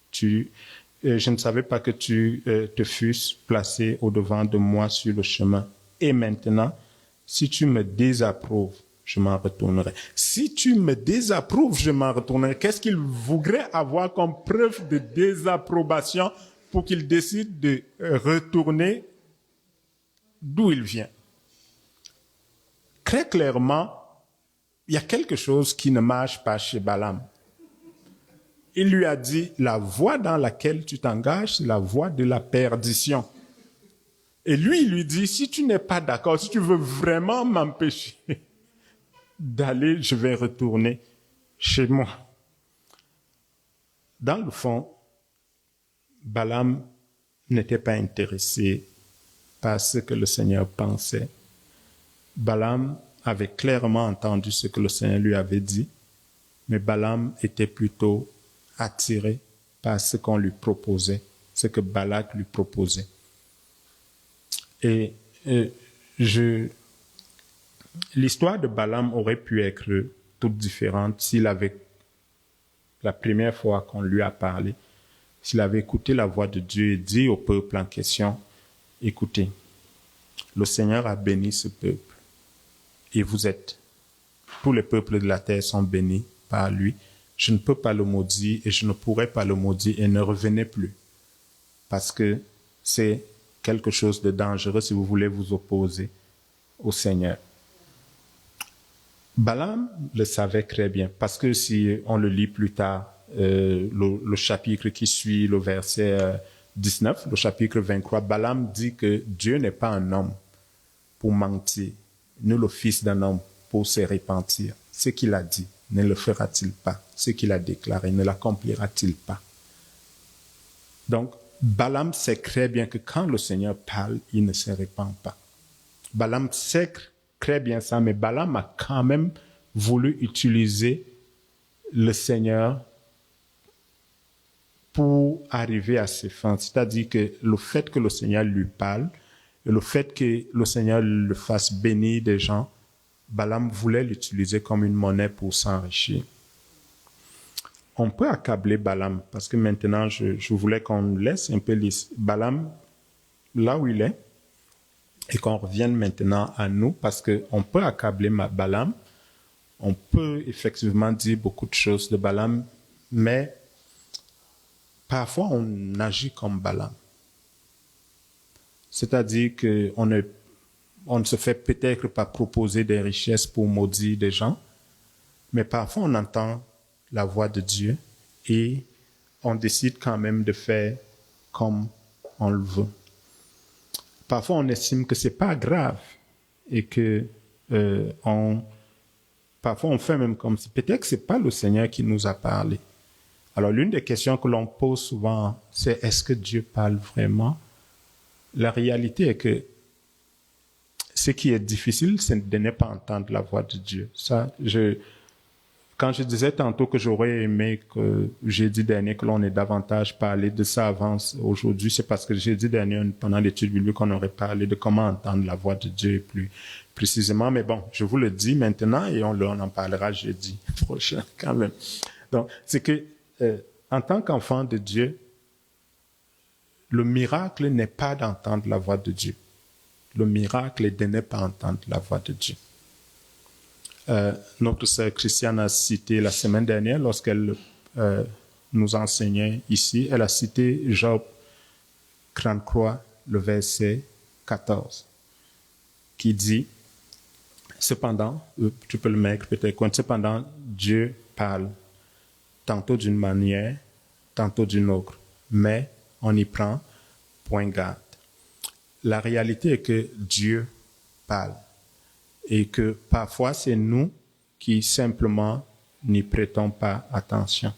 tu te fusses placé au-devant de moi sur le chemin. Et maintenant, si tu me désapprouves, je m'en retournerai. » Si tu me désapprouves, je m'en retournerai. Qu'est-ce qu'il voudrait avoir comme preuve de désapprobation pour qu'il décide de retourner d'où il vient? Très clairement, il y a quelque chose qui ne marche pas chez Balaam. Il lui a dit, la voie dans laquelle tu t'engages, c'est la voie de la perdition. Et lui, il lui dit, si tu n'es pas d'accord, si tu veux vraiment m'empêcher d'aller, je vais retourner chez moi. Dans le fond, Balaam n'était pas intéressé par ce que le Seigneur pensait. Balaam avait clairement entendu ce que le Seigneur lui avait dit, mais Balaam était plutôt attiré par ce qu'on lui proposait, ce que Balak lui proposait. Et l'histoire de Balaam aurait pu être toute différente s'il avait, la première fois qu'on lui a parlé, s'il avait écouté la voix de Dieu et dit au peuple en question, « Écoutez, le Seigneur a béni ce peuple et tous les peuples de la terre sont bénis par lui. Je ne peux pas le maudire et je ne pourrai pas le maudire et ne revenez plus. Parce que c'est quelque chose de dangereux si vous voulez vous opposer au Seigneur. » Balaam le savait très bien parce que si on le lit plus tard, le chapitre qui suit le verset 19, le chapitre 23, Balaam dit que Dieu n'est pas un homme pour mentir, ni le fils d'un homme pour se repentir. Ce qu'il a dit, ne le fera-t-il pas? Ce qu'il a déclaré, ne l'accomplira-t-il pas? Donc, Balaam sait très bien que quand le Seigneur parle, il ne se répand pas. Balaam sait très bien ça, mais Balaam a quand même voulu utiliser le Seigneur pour arriver à ses fins. C'est-à-dire que le fait que le Seigneur lui parle Et le fait que le Seigneur le fasse bénir des gens, Balaam voulait l'utiliser comme une monnaie pour s'enrichir. On peut accabler Balaam, parce que maintenant, je voulais qu'on laisse un peu Balaam là où il est, et qu'on revienne maintenant à nous, parce qu'on peut accabler Balaam, on peut effectivement dire beaucoup de choses de Balaam, mais parfois on agit comme Balaam. C'est-à-dire qu'on ne se fait peut-être pas proposer des richesses pour maudire des gens, mais parfois on entend la voix de Dieu et on décide quand même de faire comme on le veut. Parfois on estime que c'est pas grave et que parfois on fait même comme si peut-être que c'est pas le Seigneur qui nous a parlé. Alors l'une des questions que l'on pose souvent, c'est est-ce que Dieu parle vraiment? La réalité est que ce qui est difficile, c'est de ne pas entendre la voix de Dieu. Quand je disais tantôt que j'aurais aimé que jeudi dernier que l'on ait davantage parlé de ça avant aujourd'hui, c'est parce que jeudi dernier, pendant l'étude biblique, on aurait parlé de comment entendre la voix de Dieu plus précisément. Mais bon, je vous le dis maintenant et on en parlera jeudi prochain quand même. Donc, c'est que en tant qu'enfant de Dieu, le miracle n'est pas d'entendre la voix de Dieu. Le miracle est de ne pas entendre la voix de Dieu. Notre sœur Christiane a cité la semaine dernière, lorsqu'elle nous enseignait ici, elle a cité Job 33, le verset 14, qui dit, cependant, tu peux le mettre peut-être, cependant, Dieu parle, tantôt d'une manière, tantôt d'une autre, mais on y prend point garde. La réalité est que Dieu parle et que parfois c'est nous qui simplement n'y prêtons pas attention.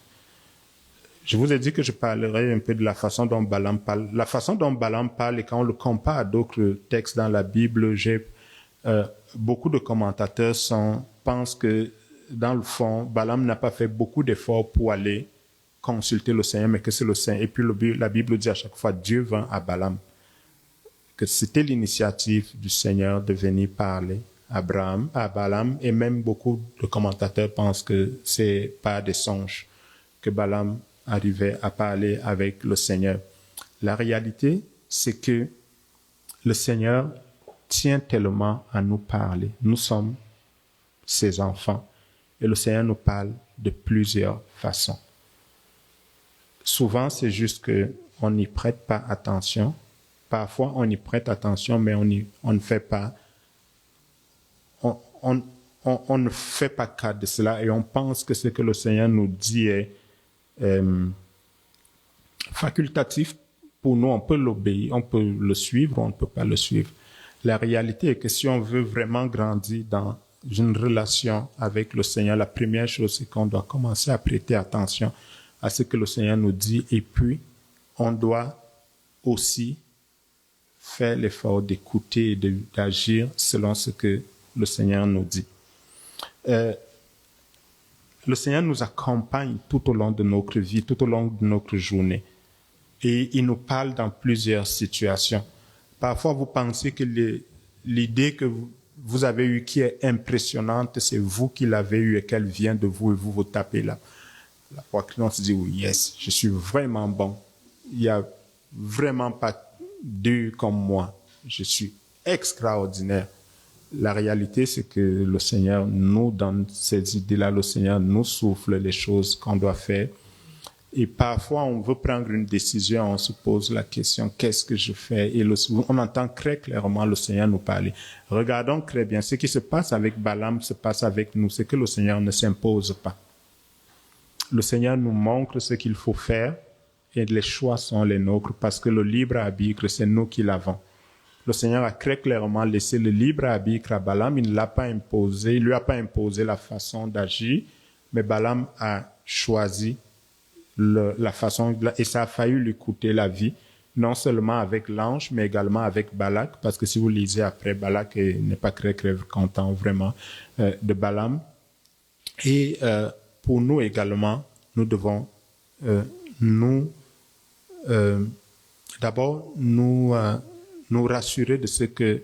Je vous ai dit que je parlerai un peu de la façon dont Balaam parle. La façon dont Balaam parle, et quand on le compare à d'autres textes dans la Bible, beaucoup de commentateurs pensent que dans le fond, Balaam n'a pas fait beaucoup d'efforts pour aller consulter le Seigneur, mais que c'est le Seigneur. Et puis la Bible dit à chaque fois, Dieu vint à Balaam. Que c'était l'initiative du Seigneur de venir parler à Balaam, et même beaucoup de commentateurs pensent que c'est pas des songes que Balaam arrivait à parler avec le Seigneur. La réalité, c'est que le Seigneur tient tellement à nous parler. Nous sommes ses enfants et le Seigneur nous parle de plusieurs façons. Souvent, c'est juste qu'on n'y prête pas attention. Parfois, on y prête attention, mais on ne fait pas, on ne fait pas cas de cela et on pense que ce que le Seigneur nous dit est facultatif pour nous. On peut l'obéir, on peut le suivre, on ne peut pas le suivre. La réalité est que si on veut vraiment grandir dans une relation avec le Seigneur, la première chose, c'est qu'on doit commencer à prêter attention à ce que le Seigneur nous dit et puis on doit aussi faire l'effort d'écouter et d'agir selon ce que le Seigneur nous dit. Le Seigneur nous accompagne tout au long de notre vie, tout au long de notre journée. Et il nous parle dans plusieurs situations. Parfois, vous pensez que l'idée que vous avez eue qui est impressionnante, c'est vous qui l'avez eue et qu'elle vient de vous et vous vous tapez là. La poitrine, on se dit, oui, yes, je suis vraiment bon. Il n'y a vraiment pas deux comme moi. Je suis extraordinaire. La réalité, c'est que le Seigneur nous donne ces idées-là. Le Seigneur nous souffle les choses qu'on doit faire. Et parfois, on veut prendre une décision, on se pose la question, qu'est-ce que je fais? Et on entend très clairement le Seigneur nous parler. Regardons très bien. Ce qui se passe avec Balaam se passe avec nous. C'est que le Seigneur ne s'impose pas. Le Seigneur nous montre ce qu'il faut faire et les choix sont les nôtres parce que le libre arbitre, c'est nous qui l'avons. Le Seigneur a très clairement laissé le libre arbitre à Balaam. Il ne l'a pas imposé, il lui a pas imposé la façon d'agir, mais Balaam a choisi la façon, et ça a failli lui coûter la vie, non seulement avec l'ange, mais également avec Balak, parce que si vous lisez après, Balak n'est pas très content vraiment de Balaam. Et pour nous également, nous devons d'abord nous nous rassurer de ce que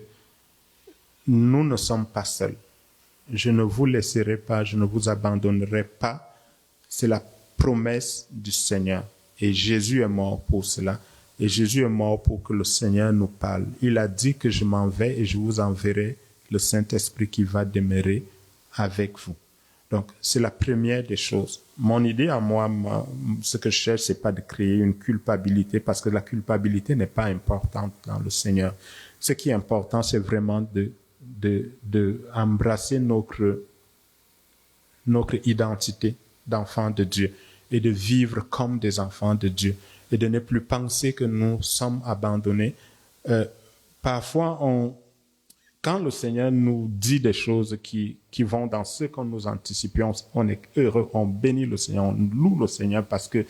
nous ne sommes pas seuls. Je ne vous laisserai pas, je ne vous abandonnerai pas. C'est la promesse du Seigneur. Et Jésus est mort pour cela. Et Jésus est mort pour que le Seigneur nous parle. Il a dit que je m'en vais et je vous enverrai le Saint-Esprit qui va demeurer avec vous. Donc, c'est la première des choses. Mon idée à moi, ce que je cherche, c'est pas de créer une culpabilité, parce que la culpabilité n'est pas importante dans le Seigneur. Ce qui est important, c'est vraiment de embrasser notre identité d'enfant de Dieu et de vivre comme des enfants de Dieu et de ne plus penser que nous sommes abandonnés. Parfois, quand le Seigneur nous dit des choses qui vont dans ce que nous anticipions, on est heureux, on bénit le Seigneur, on loue le Seigneur parce que,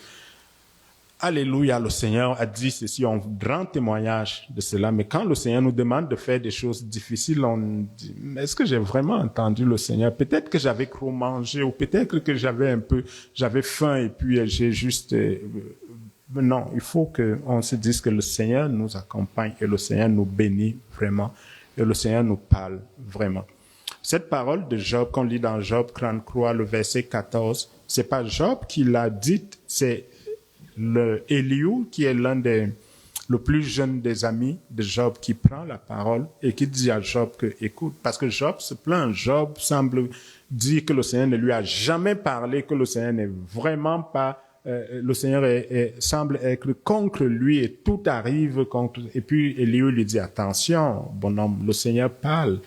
alléluia, le Seigneur a dit ceci, on rend témoignage de cela. Mais quand le Seigneur nous demande de faire des choses difficiles, on dit, est-ce que j'ai vraiment entendu le Seigneur? Peut-être que j'avais trop mangé ou peut-être que j'avais faim et puis j'ai juste... non, il faut qu'on se dise que le Seigneur nous accompagne et le Seigneur nous bénit vraiment. Et le Seigneur nous parle vraiment. Cette parole de Job, qu'on lit dans Job 33, le verset 14, c'est pas Job qui l'a dite, c'est Éliou, qui est le plus jeune des amis de Job, qui prend la parole et qui dit à Job que, écoute, parce que Job se plaint, Job semble dire que le Seigneur ne lui a jamais parlé, que le Seigneur n'est vraiment pas, le Seigneur semble être contre lui et tout arrive contre. Et puis Éliou lui dit, attention, bonhomme, le Seigneur parle,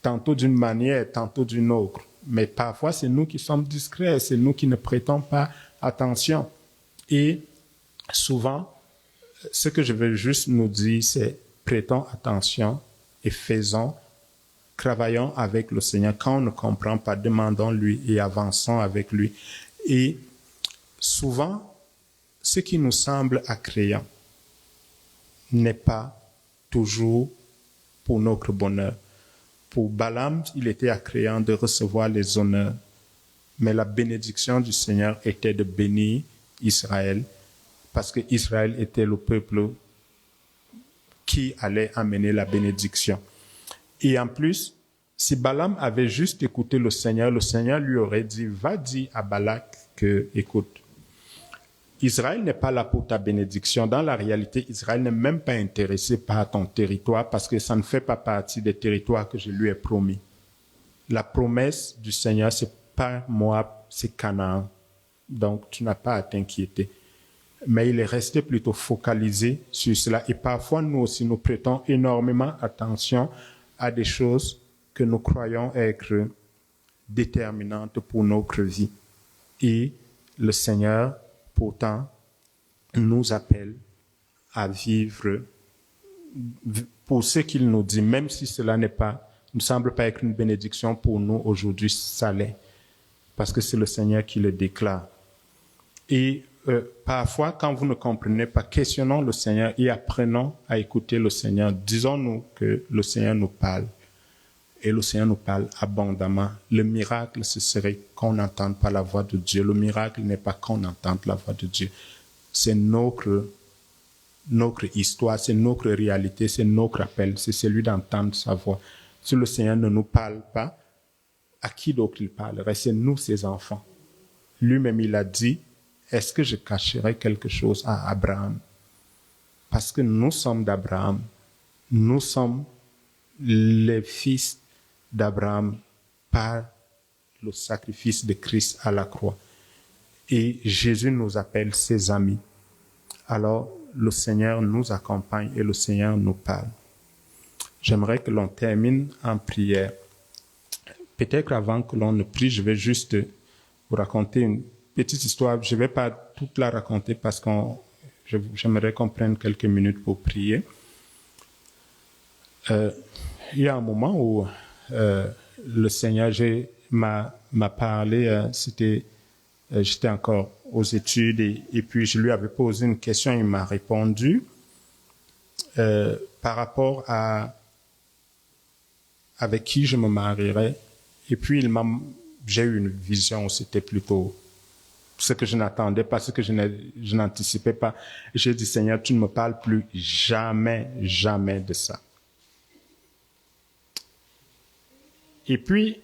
tantôt d'une manière, tantôt d'une autre. Mais parfois, c'est nous qui sommes discrets, c'est nous qui ne prêtons pas attention. Et souvent, ce que je veux juste nous dire, c'est prêtons attention et travaillons avec le Seigneur. Quand on ne comprend pas, demandons-lui et avançons avec lui. Et souvent, ce qui nous semble attrayant n'est pas toujours pour notre bonheur. Pour Balaam, il était attrayant de recevoir les honneurs, mais la bénédiction du Seigneur était de bénir Israël, parce que Israël était le peuple qui allait amener la bénédiction. Et en plus, si Balaam avait juste écouté le Seigneur lui aurait dit, va dire à Balak que, écoute, Israël n'est pas là pour ta bénédiction. Dans la réalité, Israël n'est même pas intéressé par ton territoire parce que ça ne fait pas partie des territoires que je lui ai promis. La promesse du Seigneur, c'est pas moi, c'est Canaan. Donc, tu n'as pas à t'inquiéter. Mais il est resté plutôt focalisé sur cela. Et parfois, nous aussi, nous prêtons énormément attention à des choses que nous croyons être déterminantes pour notre vie. Et le Seigneur, pourtant, nous appelle à vivre pour ce qu'il nous dit, même si cela ne semble pas être une bénédiction pour nous aujourd'hui, ça l'est. Parce que c'est le Seigneur qui le déclare. Et parfois, quand vous ne comprenez pas, questionnons le Seigneur et apprenons à écouter le Seigneur. Disons-nous que le Seigneur nous parle. Et le Seigneur nous parle abondamment. Le miracle, ce serait qu'on n'entende pas la voix de Dieu. Le miracle n'est pas qu'on entende la voix de Dieu. C'est notre histoire, c'est notre réalité, c'est notre appel, c'est celui d'entendre sa voix. Si le Seigneur ne nous parle pas, à qui d'autre il parlerait? C'est nous, ses enfants. Lui-même, il a dit, est-ce que je cacherai quelque chose à Abraham? Parce que nous sommes d'Abraham. Nous sommes les fils d'Abraham par le sacrifice de Christ à la croix. Et Jésus nous appelle ses amis. Alors, le Seigneur nous accompagne et le Seigneur nous parle. J'aimerais que l'on termine en prière. Peut-être avant que l'on ne prie, je vais juste vous raconter une petite histoire. Je ne vais pas toute la raconter parce que j'aimerais qu'on prenne quelques minutes pour prier. Il y a un moment où le Seigneur m'a parlé, j'étais encore aux études et puis je lui avais posé une question, il m'a répondu par rapport à avec qui je me marierais. Et puis j'ai eu une vision où c'était plutôt ce que je n'attendais pas, ce que je n'anticipais pas. Et j'ai dit, Seigneur, tu ne me parles plus jamais, jamais de ça. Et puis,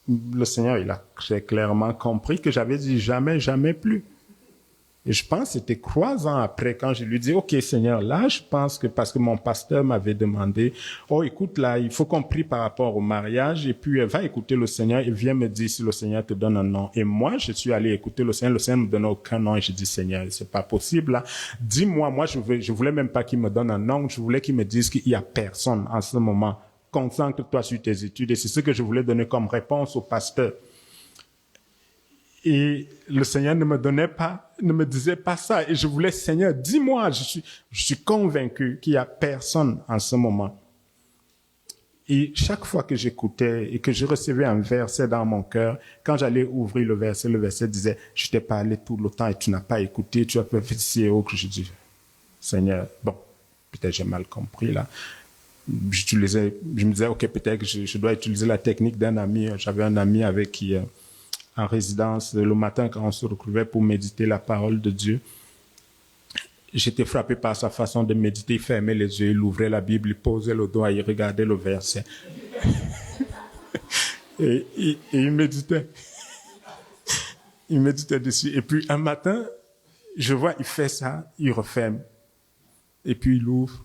le Seigneur, j'ai clairement compris que j'avais dit jamais, jamais plus. Et je pense que c'était 3 ans après quand je lui dis, OK, Seigneur, là, je pense que parce que mon pasteur m'avait demandé, oh, écoute, là, il faut qu'on prie par rapport au mariage, et puis va écouter le Seigneur et viens me dire si le Seigneur te donne un nom. Et moi, je suis allé écouter le Seigneur ne me donnait aucun nom, et je dis, Seigneur, c'est pas possible, là. Dis-moi, moi, je voulais même pas qu'il me donne un nom, je voulais qu'il me dise qu'il y a personne en ce moment. Concentre-toi sur tes études, et c'est ce que je voulais donner comme réponse au pasteur. Et le Seigneur ne me disait pas ça. Et je voulais, Seigneur, dis-moi, je suis convaincu qu'il y a personne en ce moment. Et chaque fois que j'écoutais et que je recevais un verset dans mon cœur, quand j'allais ouvrir le verset disait, je t'ai parlé tout le temps et tu n'as pas écouté, tu as fait ci et autre. Je dis, Seigneur, bon, peut-être j'ai mal compris là. Je me disais, OK, peut-être que je dois utiliser la technique d'un ami. J'avais un ami avec qui, en résidence, le matin, quand on se retrouvait pour méditer la parole de Dieu, j'étais frappé par sa façon de méditer. Il fermait les yeux, il ouvrait la Bible, il posait le doigt, il regardait le verset. et il méditait. Il méditait dessus. Et puis, un matin, je vois, il fait ça, il referme. Et puis, il ouvre,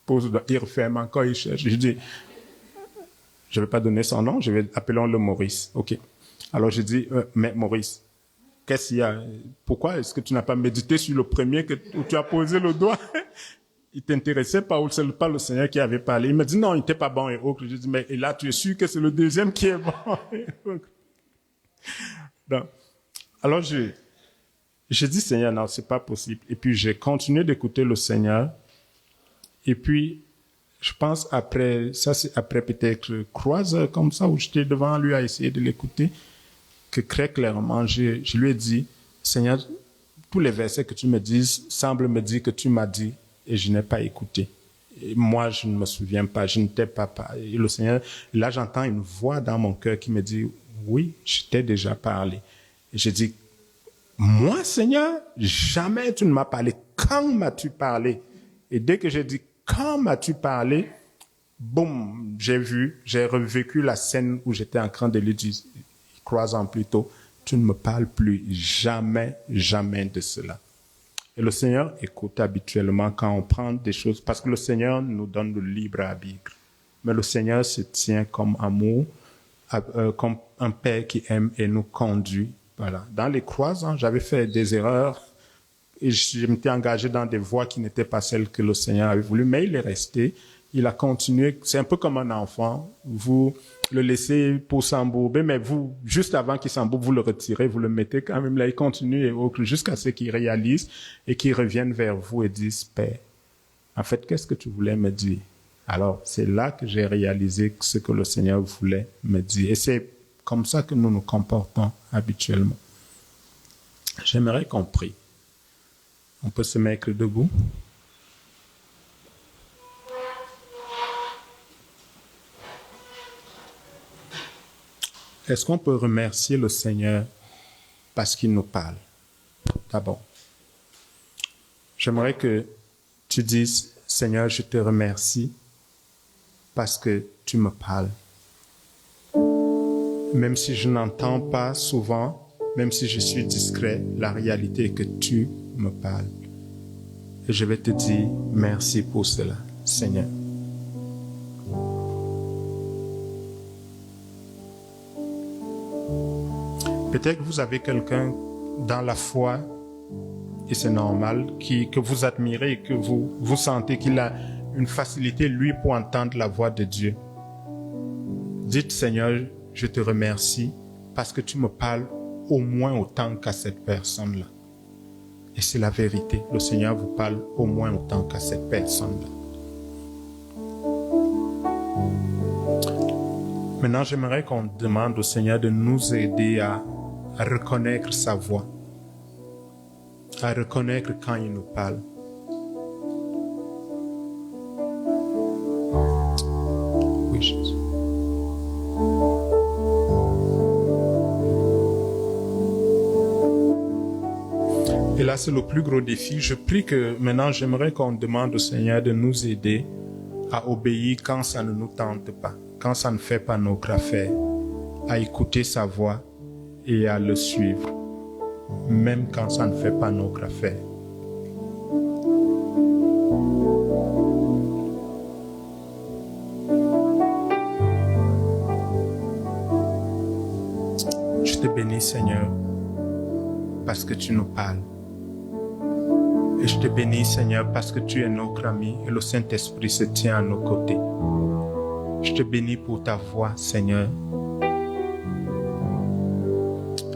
pose le doigt, il referme encore, il cherche. Je dis, je ne vais pas donner son nom, appelons-le Maurice. OK. Alors, je dis, mais Maurice, qu'est-ce qu'il y a? Pourquoi est-ce que tu n'as pas médité sur le premier où tu as posé le doigt? Il t'intéressait pas ou c'est pas le Seigneur qui avait parlé? Il me dit, non, il n'était pas bon et autres. Je dis, mais et là, tu es sûr que c'est le deuxième qui est bon? Donc, alors, j'ai dit, Seigneur, non, c'est pas possible. Et puis, j'ai continué d'écouter le Seigneur. Et puis, je pense c'est après peut-être 3 heures comme ça où j'étais devant lui à essayer de l'écouter, que très clairement, je lui ai dit, Seigneur, tous les versets que tu me dises semblent me dire que tu m'as dit et je n'ai pas écouté. Et moi, je ne me souviens pas, je ne t'ai pas. Et le Seigneur, là, j'entends une voix dans mon cœur qui me dit, oui, je t'ai déjà parlé. Et j'ai dit, moi, Seigneur, jamais tu ne m'as parlé. Quand m'as-tu parlé? Et dès que j'ai dit, quand m'as-tu parlé? Boum, j'ai revécu la scène où j'étais en train de lui dire, 3 ans plus tôt, tu ne me parles plus jamais, jamais de cela. Et le Seigneur écoute habituellement quand on prend des choses, parce que le Seigneur nous donne le libre arbitre. Mais le Seigneur se tient comme amour, comme un père qui aime et nous conduit. Voilà. Dans les 3 ans, j'avais fait des erreurs et je m'étais engagé dans des voies qui n'étaient pas celles que le Seigneur avait voulu, mais il est resté. Il a continué. C'est un peu comme un enfant. Vous le laissez pour s'embourber, mais vous, juste avant qu'il s'embourbe, vous le retirez, vous le mettez quand même là. Il continue et autres jusqu'à ce qu'il réalise et qu'il revienne vers vous et dise, Père, en fait, qu'est-ce que tu voulais me dire? Alors, c'est là que j'ai réalisé ce que le Seigneur voulait me dire. Et c'est comme ça que nous nous comportons habituellement. J'aimerais qu'on prie. On peut se mettre debout. Est-ce qu'on peut remercier le Seigneur parce qu'il nous parle? D'abord, j'aimerais que tu dises, Seigneur, je te remercie parce que tu me parles. Même si je n'entends pas souvent, même si je suis discret, la réalité est que tu me parles. Et je vais te dire merci pour cela, Seigneur. Peut-être que vous avez quelqu'un dans la foi, et c'est normal, que vous admirez et que vous sentez qu'il a une facilité, lui, pour entendre la voix de Dieu. Dites, Seigneur, je te remercie parce que tu me parles au moins autant qu'à cette personne-là. Et c'est la vérité. Le Seigneur vous parle au moins autant qu'à cette personne-là. Maintenant, j'aimerais qu'on demande au Seigneur de nous aider à reconnaître sa voix, à reconnaître quand il nous parle. Oui, Jésus. c'est le plus gros défi. Je prie que maintenant, j'aimerais qu'on demande au Seigneur de nous aider à obéir quand ça ne nous tente pas, quand ça ne fait pas notre affaire, à écouter sa voix et à le suivre, même quand ça ne fait pas notre affaire. Je te bénis, Seigneur, parce que tu nous parles. Et je te bénis, Seigneur, parce que tu es notre ami et le Saint-Esprit se tient à nos côtés. Je te bénis pour ta voix, Seigneur.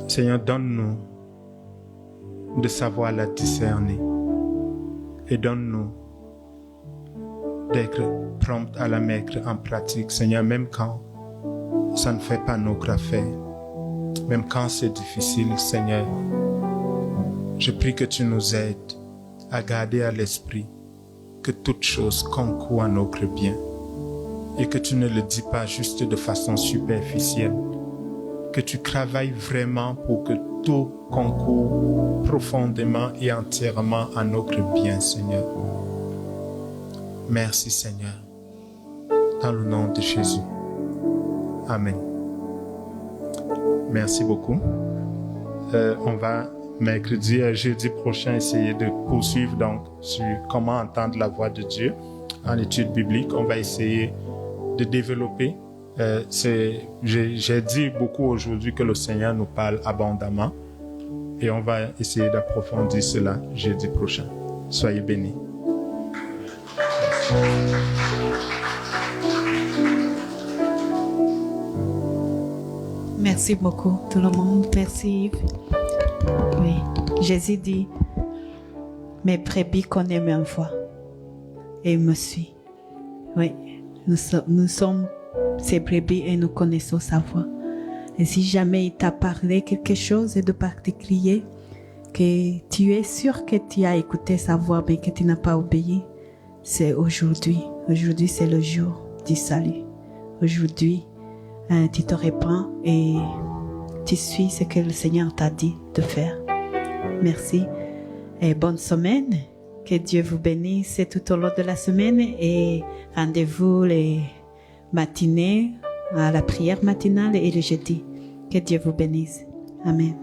Seigneur, donne-nous de savoir la discerner et donne-nous d'être prompt à la mettre en pratique, Seigneur, même quand ça ne fait pas notre affaire, même quand c'est difficile, Seigneur. Je prie que tu nous aides à garder à l'esprit que toute chose concourt à notre bien et que tu ne le dis pas juste de façon superficielle, que tu travailles vraiment pour que tout concourt profondément et entièrement à notre bien, Seigneur. Merci, Seigneur. Dans le nom de Jésus. Amen. Merci beaucoup. On va mercredi et jeudi prochain essayer de poursuivre donc sur comment entendre la voix de Dieu en études bibliques. On va essayer de développer. J'ai dit beaucoup aujourd'hui que le Seigneur nous parle abondamment et on va essayer d'approfondir cela jeudi prochain. Soyez bénis. Merci beaucoup tout le monde. Merci Yves. Oui, Jésus dit, mes brebis connaissent ma voix et me suit. Oui, nous sommes ses brebis et nous connaissons sa voix. Et si jamais il t'a parlé quelque chose de particulier, que tu es sûr que tu as écouté sa voix mais que tu n'as pas obéi, c'est aujourd'hui. Aujourd'hui, c'est le jour du salut. Aujourd'hui, tu te répands et tu suis ce que le Seigneur t'a dit de faire. Merci et bonne semaine. Que Dieu vous bénisse tout au long de la semaine et rendez-vous les matinées à la prière matinale et le jeudi. Que Dieu vous bénisse. Amen.